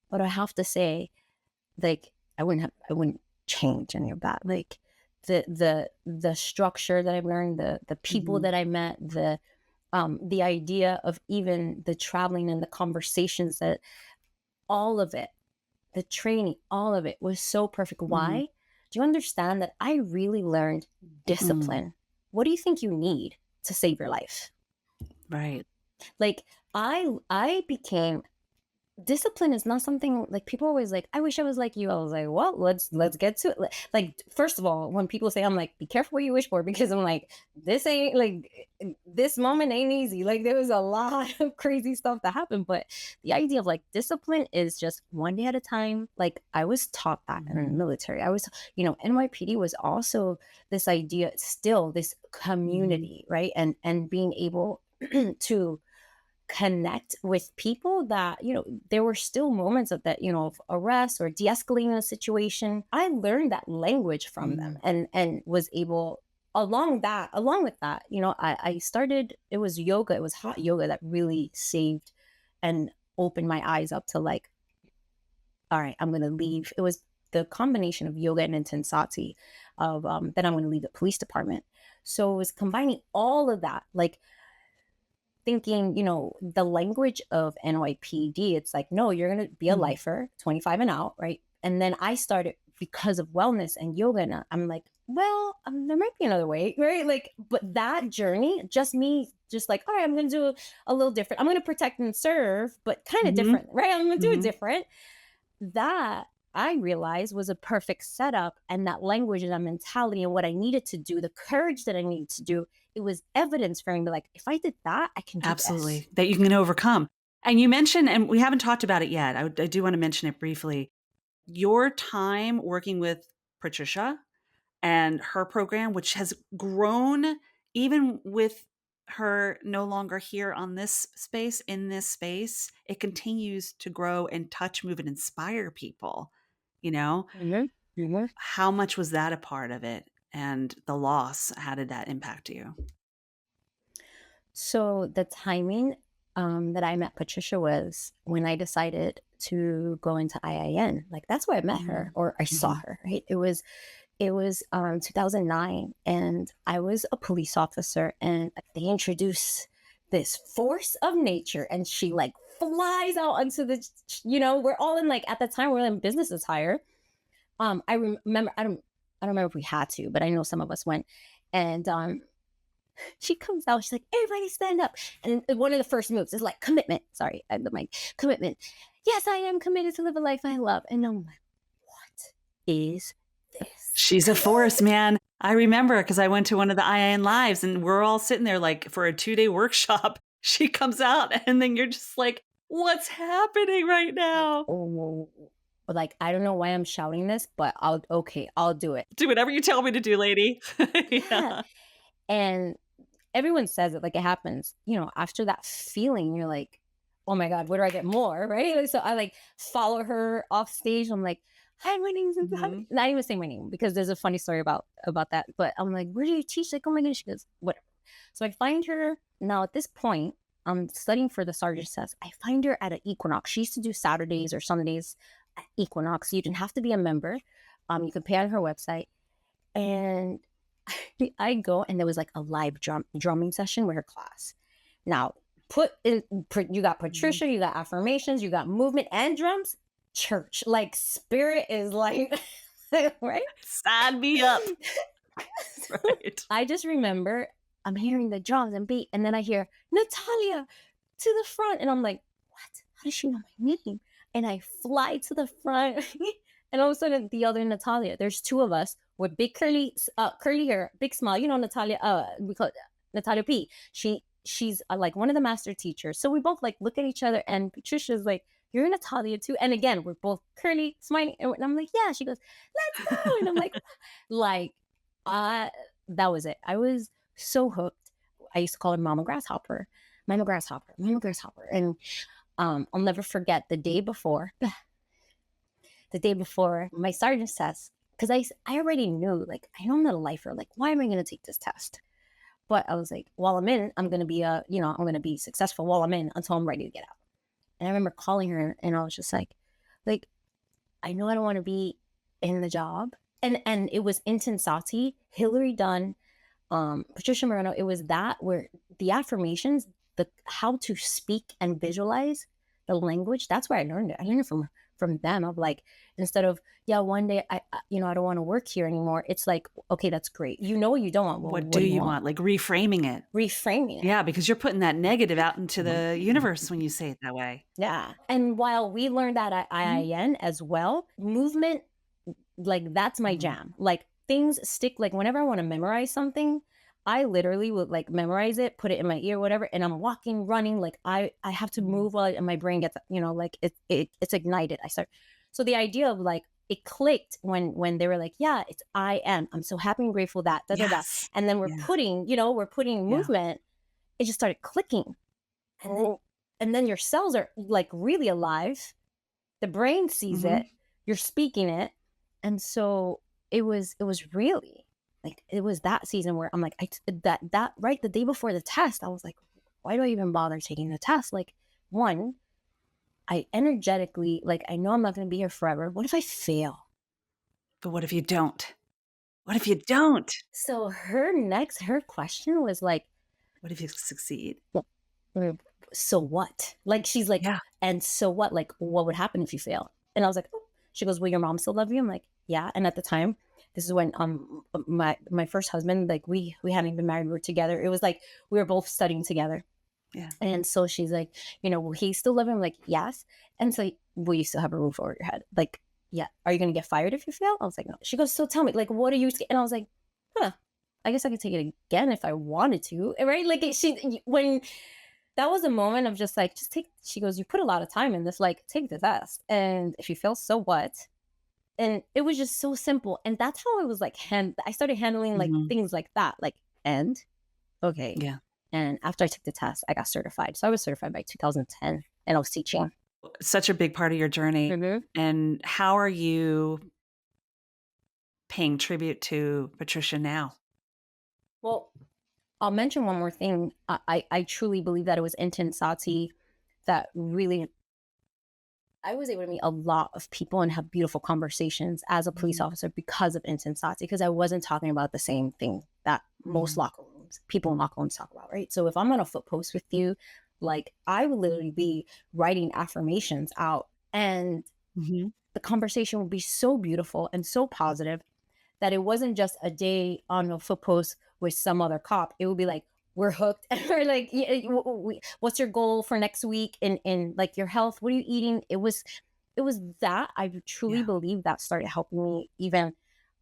But I have to say, like, I wouldn't change any of that. Like, the structure that I've learned, the people Mhm. that I met, the idea of even the traveling and the conversations, that all of it, the training, all of it was so perfect. Mhm. Why? Do you understand that I really learned Mm. discipline? What do you think you need to save your life? Right. Like, I became, discipline is not something, like, people always like, I wish I was like you. I was like, well, let's get to it. Like, first of all, when people say, I'm like, be careful what you wish for, because I'm like, this ain't like, this moment ain't easy. Like, there was a lot of crazy stuff that happened, but the idea of like discipline is just one day at a time. Like, I was taught that in the Mhm. military. I was, NYPD was also this idea, still this Mhm. community, right? And being able to connect with people that, there were still moments of that, of arrest or de-escalating a situation. I learned that language from them, Mhm. and was able, along with that, I started, it was yoga, it was hot yoga that really saved and opened my eyes up to like, all right, I'm gonna leave. It was the combination of yoga and intensati of, then I'm gonna leave the police department. So it was combining all of that, like thinking, the language of NYPD, it's like, no, you're going to be a Mhm. lifer, 25 and out, right? And then I started, because of wellness and yoga, and I'm like, well, there might be another way, right? Like, but that journey, just me, just like, all right, I'm going to do a little different. I'm going to protect and serve, but kind of Mhm. different, right? I'm going to do it Mhm. different. That I realized was a perfect setup, and that language and that mentality and what I needed to do, the courage that I needed to do, it was evidence for me, like, if I did that, I can do this. Absolutely. That you can overcome. And you mentioned and we haven't talked about it yet. I do wanna mention it briefly. Your time working with Patricia and her program, which has grown even with her no longer here on this space, in this space, it continues to grow and touch, move, and inspire people, you know? Mhm, mhm. How much was that a part of it? And the loss, how did that impact you? So the timing, that I met Patricia was when I decided to go into IIN. Like, that's where I met her, Mhm. or I saw Mhm. her. Right? It was 2009, and I was a police officer, and they introduced this force of nature, and she like flies out onto the, we're all in, like, at the time we're in business attire. I remember, I don't remember if we had to, but I know some of us went, and she comes out, she's like, everybody stand up. And one of the first moves is like, commitment. Sorry, I the mic. Commitment. Yes, I am committed to live a life I love. And I'm like, what is this? She's a force, man. I remember because I went to one of the IIN Lives and we're all sitting there like for a 2-day workshop. She comes out and then you're just like, "What's happening right Like, now?" oh, like, I don't know why I'm shouting this, but okay, I'll do it. "Do whatever you tell me to do, lady." Yeah. Yeah. And everyone says it, like, it happens, after that feeling, you're like, "Oh my god, where do I get more?" Right? Like, so I, like, follow her off stage. I'm like, "Hi, my name's," Mhm. not even saying my name because there's a funny story about that, but I'm like, "Where do you teach?" Like, "Oh my goodness." She goes, "Whatever." So I find her now at this point, I'm studying for the sergeant's test. I find her at an Equinox. She used to do Saturdays or Sundays at Equinox. You didn't have to be a member. You could pay on her website. And I go, and there was like a live drumming session with her class. Now, you got Mhm. Patricia, you got affirmations, you got movement and drums. Church, like spirit is like, right? Sign me up. Right. I just remember I'm hearing the drums and beat, and then I hear Natalia to the front, and I'm like, what? How does she know my name? And I fly to the front, and all of a sudden, the other Natalia. There's two of us with big curly hair, big smile. Natalia. We call it Natalia P. She's like one of the master teachers. So we both like look at each other, and Patricia's like, "You're Natalia too." And again, we're both curly, smiling, and I'm like, "Yeah." She goes, "Let's go," and I'm like, uh, that was it. I was so hooked. I used to call her Mama Grasshopper, Mama Grasshopper, Mama Grasshopper. And I'll never forget the day before my sergeant's test, because I already knew, like, I know I'm not a lifer. Like, why am I going to take this test? But I was like, while I'm in, I'm going to be I'm going to be successful while I'm in until I'm ready to get out. And I remember calling her, and I was just like, I know I don't want to be in the job. And it was Intensati, Hilary Dunn, Patricia Moreno. It was that where the affirmations, the how to speak and visualize the language. That's where I learned it. I learned it from them. Of like, instead of, yeah, one day I don't want to work here anymore. It's like, okay, that's great. You know what you don't want. Well, What what do do you you want? want? Like reframing it. Reframing it. Yeah, because you're putting that negative out into the universe when you say it that way. Yeah. And while we learned that at Mhm. IIN as well, movement, like, that's my Mhm. jam. Like, things stick. Like, whenever I want to memorize something, I literally would like memorize it, put it in my ear, whatever, and I'm walking, running. Like, I have to Mhm. move while, and my brain gets, like, it's ignited. I start. So the idea of like, it clicked when they were like, yeah, it's I am. I'm so happy and grateful that da da da. Yes. And then Yeah. we're putting Yeah. movement. It just started clicking, and then your cells are like really alive. The brain sees Mhm. it, you're speaking it. And so it was really like, it was that season where I'm like, that right the day before the test, I was like, why do I even bother taking the test? Like, one, I energetically, like, I know I'm not going to be here forever. What if I fail? But what if you don't? What if you don't? So her question was like, What if you succeed? well, mm, so what? Like, she's like, Yeah. and so what? Like, what would happen if you fail? And I was like, oh. She goes, will your mom still love you? I'm like, yeah. And at the time, this is when my first husband, like, we hadn't even been married, we were together. It was like we were both studying together. Yeah. And so she's like, will he still love him? I'm like, yes. And so, will you still have a roof over your head? Like, yeah. Are you gonna get fired if you fail? I was like, no. She goes, so tell me, like, what are you? And I was like, huh. I guess I could take it again if I wanted to, right? Like, when that was a moment of just like, just take. She goes, you put a lot of time in this. Like, take the test, and if you fail, so what? And it was just so simple, and that's how I was like, I started handling like Mhm. things like that, like, and okay. Yeah. And after I took the test, I got certified. So I was certified by 2010, and I was teaching. Such a big part of your journey. Mhm. And how are you paying tribute to Patricia now? Well, I'll mention one more thing. I truly believe that it was Intensati that really, I was able to meet a lot of people and have beautiful conversations as a police Mhm. officer because of Intensati, because I wasn't talking about the same thing that most Mhm. locker rooms, people in locker rooms talk about, right? So if I'm on a foot post with you, like, I would literally be writing affirmations out, and Mhm. the conversation would be so beautiful and so positive that it wasn't just a day on a foot post with some other cop. It would be like, we're hooked. And we're like, yeah, what's your goal for next week in like your health? What are you eating? It was that I truly Yeah. believe that started helping me even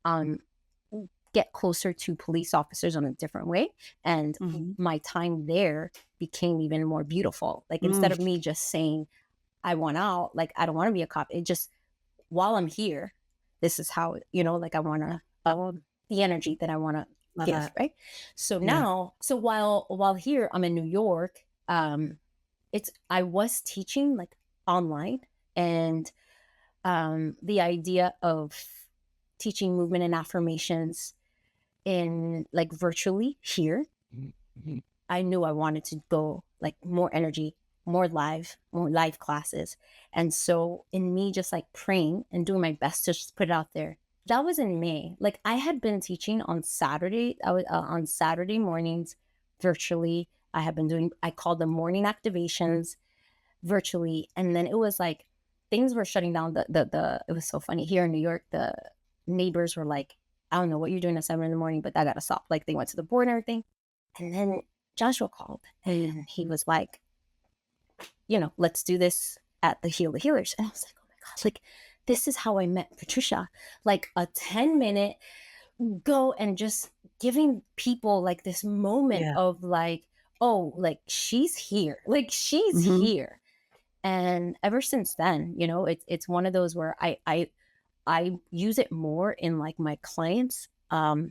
um get closer to police officers on a different way. And Mhm. my time there became even more beautiful. Like, instead Mm. of me just saying I want out, like, I don't want to be a cop, it just, while I'm here, this is how, like, I want to, the energy that I want to Love give, that. right? So Yeah. now, so while here I'm in New York, it's I was teaching like online, and the idea of teaching movement and affirmations in like virtually here, I knew I wanted to go like more energy, more live classes. And so in me just like praying and doing my best to just put it out there. That was in May. Like I had been teaching on Saturday. I was on Saturday mornings virtually. I called them morning activations virtually. And then it was like things were shutting down. It was so funny here in New York. The neighbors were like, I don't know what you're doing at 7 in the morning, but that got to stop. Like they went to the board and everything. And then Joshua called and he was like, let's do this at the Heal the Healers. And I was like, oh my God, like this is how I met Patricia. Like a 10-minute go and just giving people like this moment Yeah. of like, oh, like she's here. Like she's Hmm. here. And ever since then, it's one of those where I use it more in like my clients. I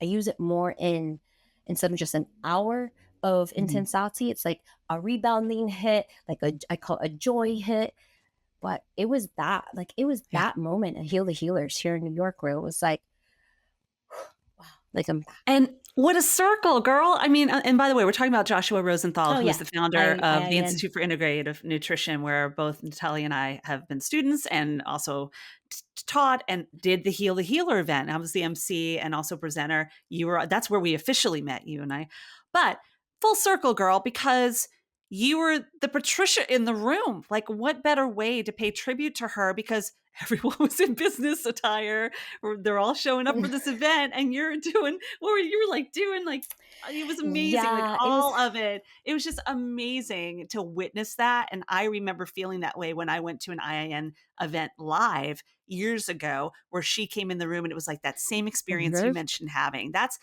use it more in instead of just an hour of Hmm. Intensati, it's like a rebounding hit, like I call it a joy hit. But it was Yeah. that moment at Heal the Healers here in New York where it was like, wow, like I'm back. And what a circle, girl. I mean, and by the way, we're talking about Joshua Rosenthal, Oh who is yeah, the founder of the IIN. Institute for Integrative Nutrition, where both Natalia and I have been students and also taught and did the Heal the Healer event. I was the MC and also presenter. That's where we officially met, you and I. But full circle, girl, because you were the Patricia in the room. Like, what better way to pay tribute to her? Because everyone was in business attire, or they're all showing up for this event, and you're doing what were you like doing? Like, it was amazing, like Yeah, it was. all of it. It was just amazing to witness that. And I remember feeling that way when I went to an IIN event live years ago, where she came in the room, and it was like that same experience you Mhm. mentioned having. That's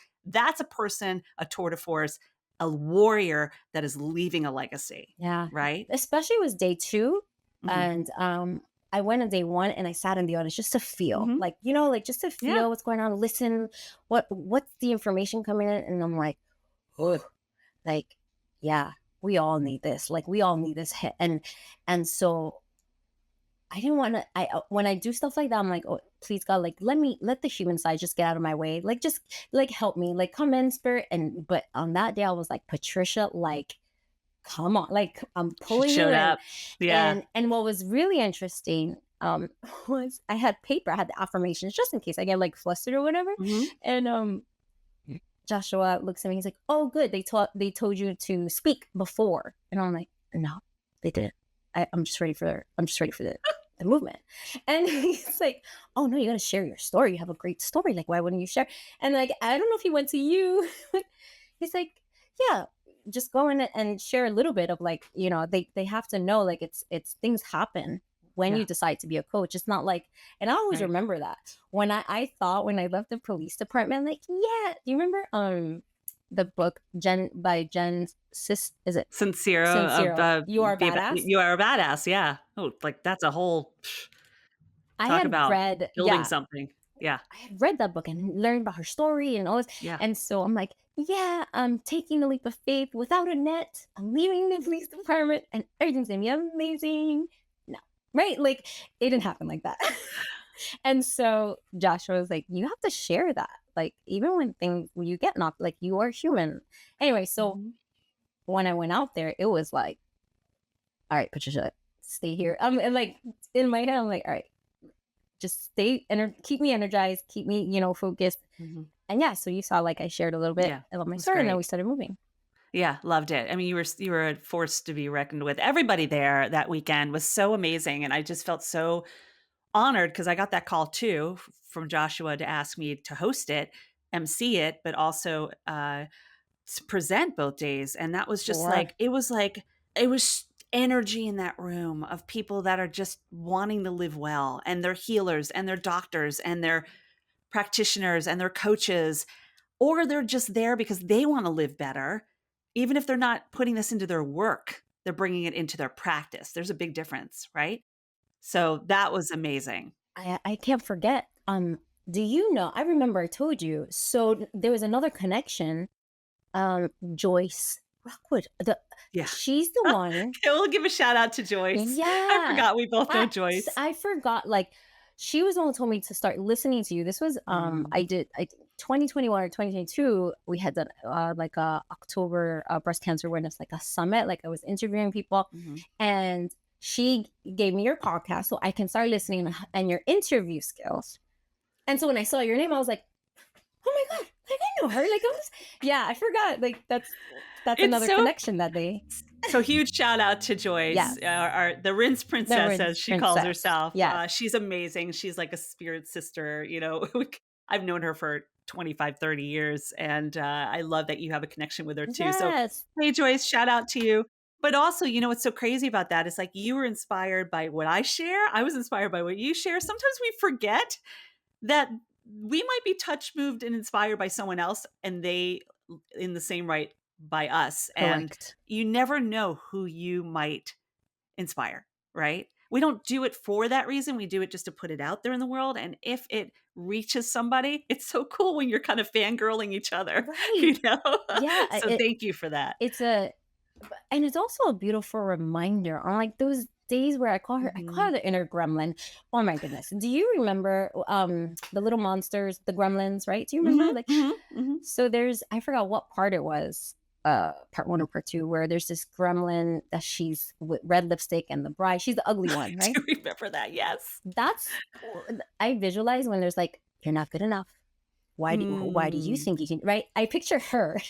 a person, a tour de force, a warrior that is leaving a legacy, Yeah, right? especially it was day two, Hmm. and I went on day one and I sat in the audience just to feel, Hmm. like like just to Yeah. feel what's going on, listen, what's the information coming in, and I'm like, oh, like, yeah, we all need this, like we all need this hit, and so I didn't want to. I When I do stuff like that, I'm like, oh, please God, like let the human side just get out of my way, like just like help me, like come in spirit, and but on that day I was like, Patricia, like come on, like I'm She pulling you showed in. up. Yeah. And what was really interesting was I had paper, I had the affirmations just in case I get like flustered or whatever. Hmm. And Joshua looks at me, he's like, oh good, they told you to speak before. And I'm like, no, they didn't. I'm just ready for the movement. And he's like, oh no, you gotta share your story, you have a great story, like why wouldn't you share? And like I don't know if he went to you. He's like, yeah, just go in and share a little bit of like, they have to know, like it's things happen when Yeah. you decide to be a coach. It's not like, and I always Right. remember that when I thought when I left the police department, like, yeah, do you remember the book Jen Sis, is it Sincere of Sincero, You Are a Badass? you are a badass. Yeah. Oh, like that's a whole I talk had about read, building yeah, something. Yeah. I had read that book and learned about her story and all this. Yeah. And so I'm like, yeah, I'm taking a leap of faith without a net. I'm leaving the police department and everything's gonna be amazing. No, right? Like it didn't happen like that. And so Joshua was like, you have to share that. Like even when you get knocked, like you are human. Anyway, so Mhm. when I went out there, it was like, all right, Patricia, stay here. And like in my head, I'm like, all right, just keep me energized, keep me, focused. Mhm. And yeah, so you saw like I shared a little bit Yeah. about my It was story, and then great. we started moving. Yeah, loved it. I mean, you were a force to be reckoned with. Everybody there that weekend was so amazing, and I just felt so honored because I got that call too from Joshua to ask me to host it, MC it, but also to present both days. And that was just Sure. like it was energy in that room of people that are just wanting to live well, and they're healers and they're doctors and they're practitioners and they're coaches, or they're just there because they want to live better. Even if they're not putting this into their work, they're bringing it into their practice. There's a big difference, right? So that was amazing. I can't forget. do you know, I remember I told you, so there was another connection, Joyce Rockwood, Yeah. she's the one. Okay, we'll give a shout out to Joyce. I Yeah. forgot we both know Joyce. I forgot, like, she was the one who told me to start listening to you. This was, Mm, I 2021 or 2022, we had done, like, a October, breast cancer awareness, like, a summit, like, I was interviewing people, mhm. and she gave me your podcast so I can start listening and your interview skills. And so when I saw your name, I was like, "Oh my god, like, I know her." Like, I was yeah, I forgot, like, that's It's another so connection that they So huge shout out to Joyce, Yes. the Rinse The Princess, as Rinse she calls Princess. herself. Yes. She's amazing. She's like a spirit sister. I've known her for 25, 30 years, and I love that you have a connection with her too. So, Yes. hey, Joyce, shout out to you. But also, what's so crazy about that is like you were inspired by what I share. I was inspired by what you share. Sometimes we forget that we might be touched, moved, and inspired by someone else, and they in the same right by us. And Correct. you never know who you might inspire, right? We don't do it for that reason. We do it just to put it out there in the world. And if it reaches somebody, it's so cool when you're kind of fangirling each other, Right. you know? Yeah, So thank you for that. it's a and it's also a beautiful reminder on, like, those days where I call Mhm. her the inner gremlin. Oh my goodness. Do you remember, the little monsters, the gremlins, right? Do you remember? Mhm, Like, mhm, mhm. so there's I forgot what part it was, part 1 or part 2, where there's this gremlin that she's with red lipstick and the bride. She's the ugly one, I right? do remember that. Yes. That's I visualize when there's like, "You're not good enough. Why do you Mm. think you can," right? I picture her.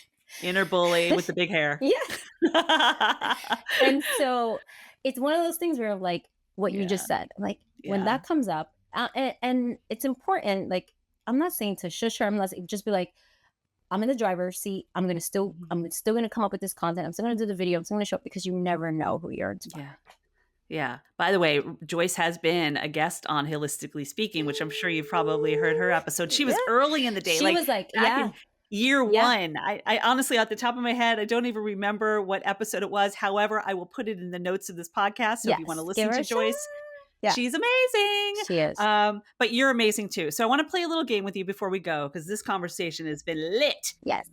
Inner bully with the big hair. Yeah. And so it's one of those things where, like, what you Yeah. just said, like, when Yeah. that comes up, and it's important, like, I'm not saying to shush her, I'm not saying, just be like, I'm in the driver's seat. Mhm. I'm still gonna come up with this content. I'm still gonna do the video. I'm still gonna show up because you never know who you're inspiring. Yeah. Yeah. By the way, Joyce has been a guest on Holistically Speaking, which I'm sure you've probably heard her episode. She Yeah. was early in the day, She like was like, back yeah, in year yeah, one. I honestly, at the top of my head, I don't even remember what episode it was. However, I will put it in the notes of this podcast. So if you want to yes. Give listen her to a shout. Joyce, Yeah, she's amazing. she is. But you're amazing too. So I want to play a little game with you before we go because this conversation has been lit. Yes.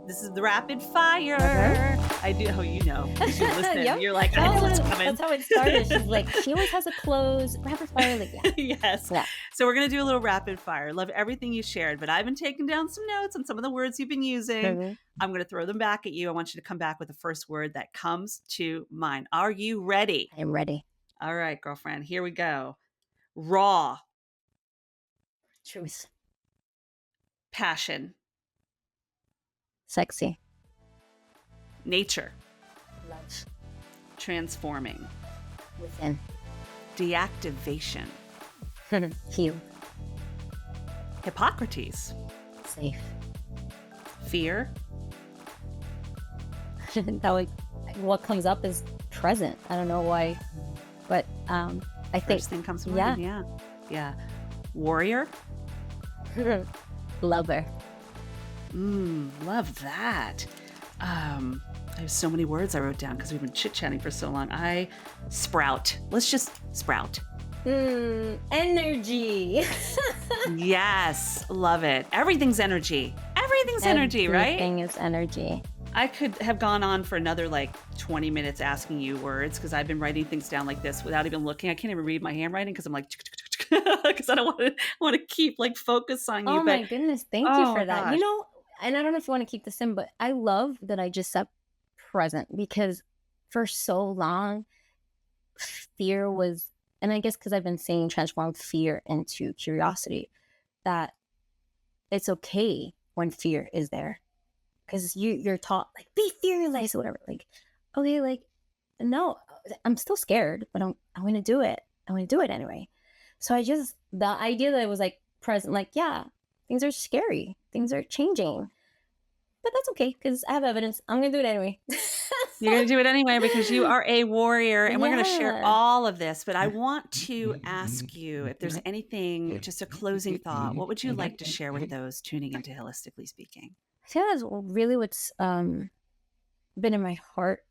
This is the rapid Uh-huh. fire. I do. Oh, you know, because you listen. Yep. You're like, I know what's That's coming. how it started. She's like, she always has a close rapid fire. Like, yeah, Yes. yeah. So we're going to do a little rapid fire. Love everything you shared, but I've been taking down some notes on some of the words you've been using. Mhm. I'm going to throw them back at you. I want you to come back with the first word that comes to mind. Are you ready? I am ready. All right, girlfriend. Here we go. Raw, Truth. passion, Sexy. nature, Love. transforming, Within. deactivation, Heal. Hippocrates, Safe. fear, That like what comes up is present. I don't know why, but I think first thing comes to yeah. mind. Yeah. Yeah. Warrior. Lover. Love that. I have so many words I wrote down because we've been chit-chatting for so long. Sprout. Let's just sprout. Energy. Yes. Love it. Everything's energy. Everything's energy, right? Everything is energy. I could have gone on for another like 20 minutes asking you words because I've been writing things down like this without even looking. I can't even read my handwriting because I'm like, because I don't want to keep like focus on you. Oh But my goodness. Thank you oh for my that. gosh. And I don't know if you want to keep this in, but I love that I just said present because for so long, fear was, and I guess because I've been saying transform fear into curiosity, that it's okay when fear is there. Because you're taught, like, be fearless or whatever. Like, okay, like, no, I'm still scared, but I'm going to do it. I'm going to do it anyway. So the idea that it was like present, like, yeah, things are scary. Things are changing. But that's okay because I have evidence. I'm going to do it anyway. You're going to do it anyway because you are a warrior and we're going to share Yeah. all of this. But I want to ask you if there's anything, just a closing thought, what would you like to share with those tuning into Holistically Speaking? I feel that's really what's been in my heart,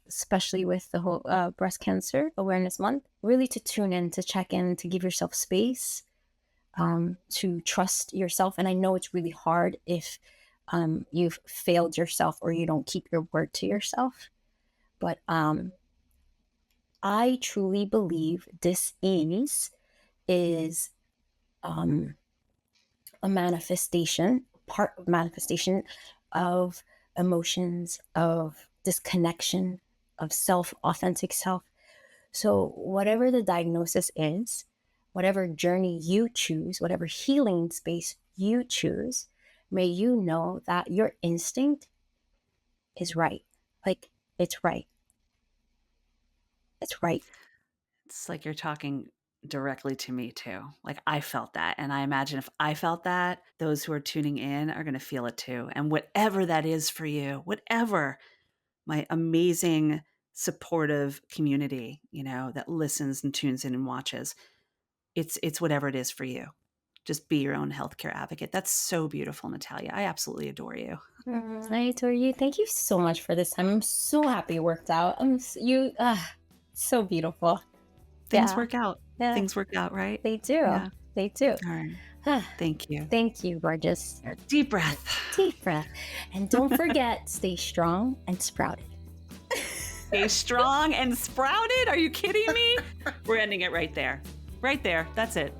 especially with the whole Breast Cancer Awareness Month, really to tune in, to check in, to give yourself space, to trust yourself. And I know it's really hard if you've failed yourself or you don't keep your word to yourself. But I truly believe this is um, a part of manifestation of emotions, of disconnection, of authentic self. So, whatever the diagnosis is, whatever journey you choose, whatever healing space you choose, may you know that your instinct is right. Like, it's right. It's right. It's like you're talking directly to me too. Like I felt that. And I imagine if I felt that, those who are tuning in are going to feel it too. And whatever that is for you, whatever, my amazing, supportive community, that listens and tunes in and watches, it's whatever it is for you. Just be your own healthcare advocate. That's so beautiful, Natalia. I absolutely adore you. I adore you. Thank you so much for this time. I'm so happy it worked out. So beautiful. Things work out. Yeah. Things work out, right? They do. Yeah. They do. All right. Thank you. Thank you, gorgeous. Deep breath. Deep breath. And don't forget, stay strong and sprouted. Stay strong and sprouted? Are you kidding me? We're ending it right there. Right there. That's it.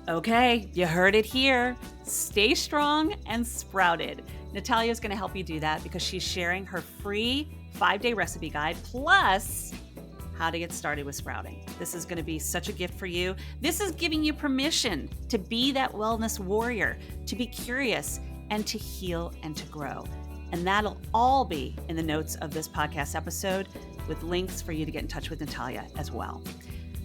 Okay, you heard it here. Stay strong and sprouted. Natalia is going to help you do that because she's sharing her free 5-day recipe guide plus how to get started with sprouting. This is going to be such a gift for you. This is giving you permission to be that wellness warrior, to be curious and to heal and to grow. And that'll all be in the notes of this podcast episode with links for you to get in touch with Natalia as well.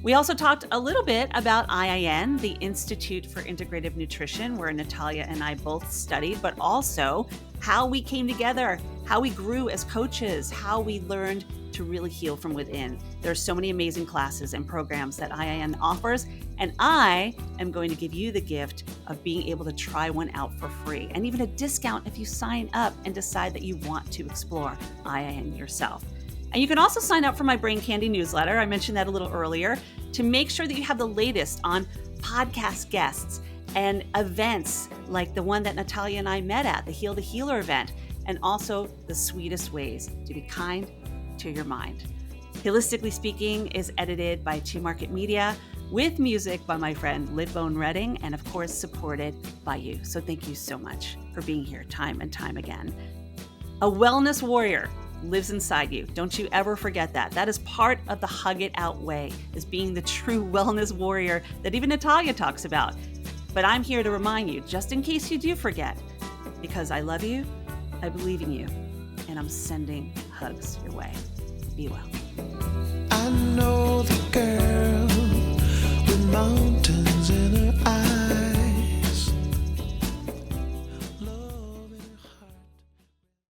We also talked a little bit about IIN, the Institute for Integrative Nutrition, where Natalia and I both studied, but also how we came together, how we grew as coaches, how we learned to really heal from within. There are so many amazing classes and programs that IIN offers, and I am going to give you the gift of being able to try one out for free, and even a discount if you sign up and decide that you want to explore IIN yourself. And you can also sign up for my Brain Candy newsletter. I mentioned that a little earlier to make sure that you have the latest on podcast guests and events like the one that Natalia and I met at, the Heal the Healer event, and also the sweetest ways to be kind to your mind. Holistically Speaking is edited by To Market Media with music by my friend Lidbone Redding and of course supported by you. So thank you so much for being here time and time again. A wellness warrior lives inside you. Don't you ever forget that. That is part of the Hug It Out way, is being the true wellness warrior that even Natalia talks about. But I'm here to remind you, just in case you do forget, because I love you, I believe in you, and I'm sending hugs your way. Be well. I know the girl with my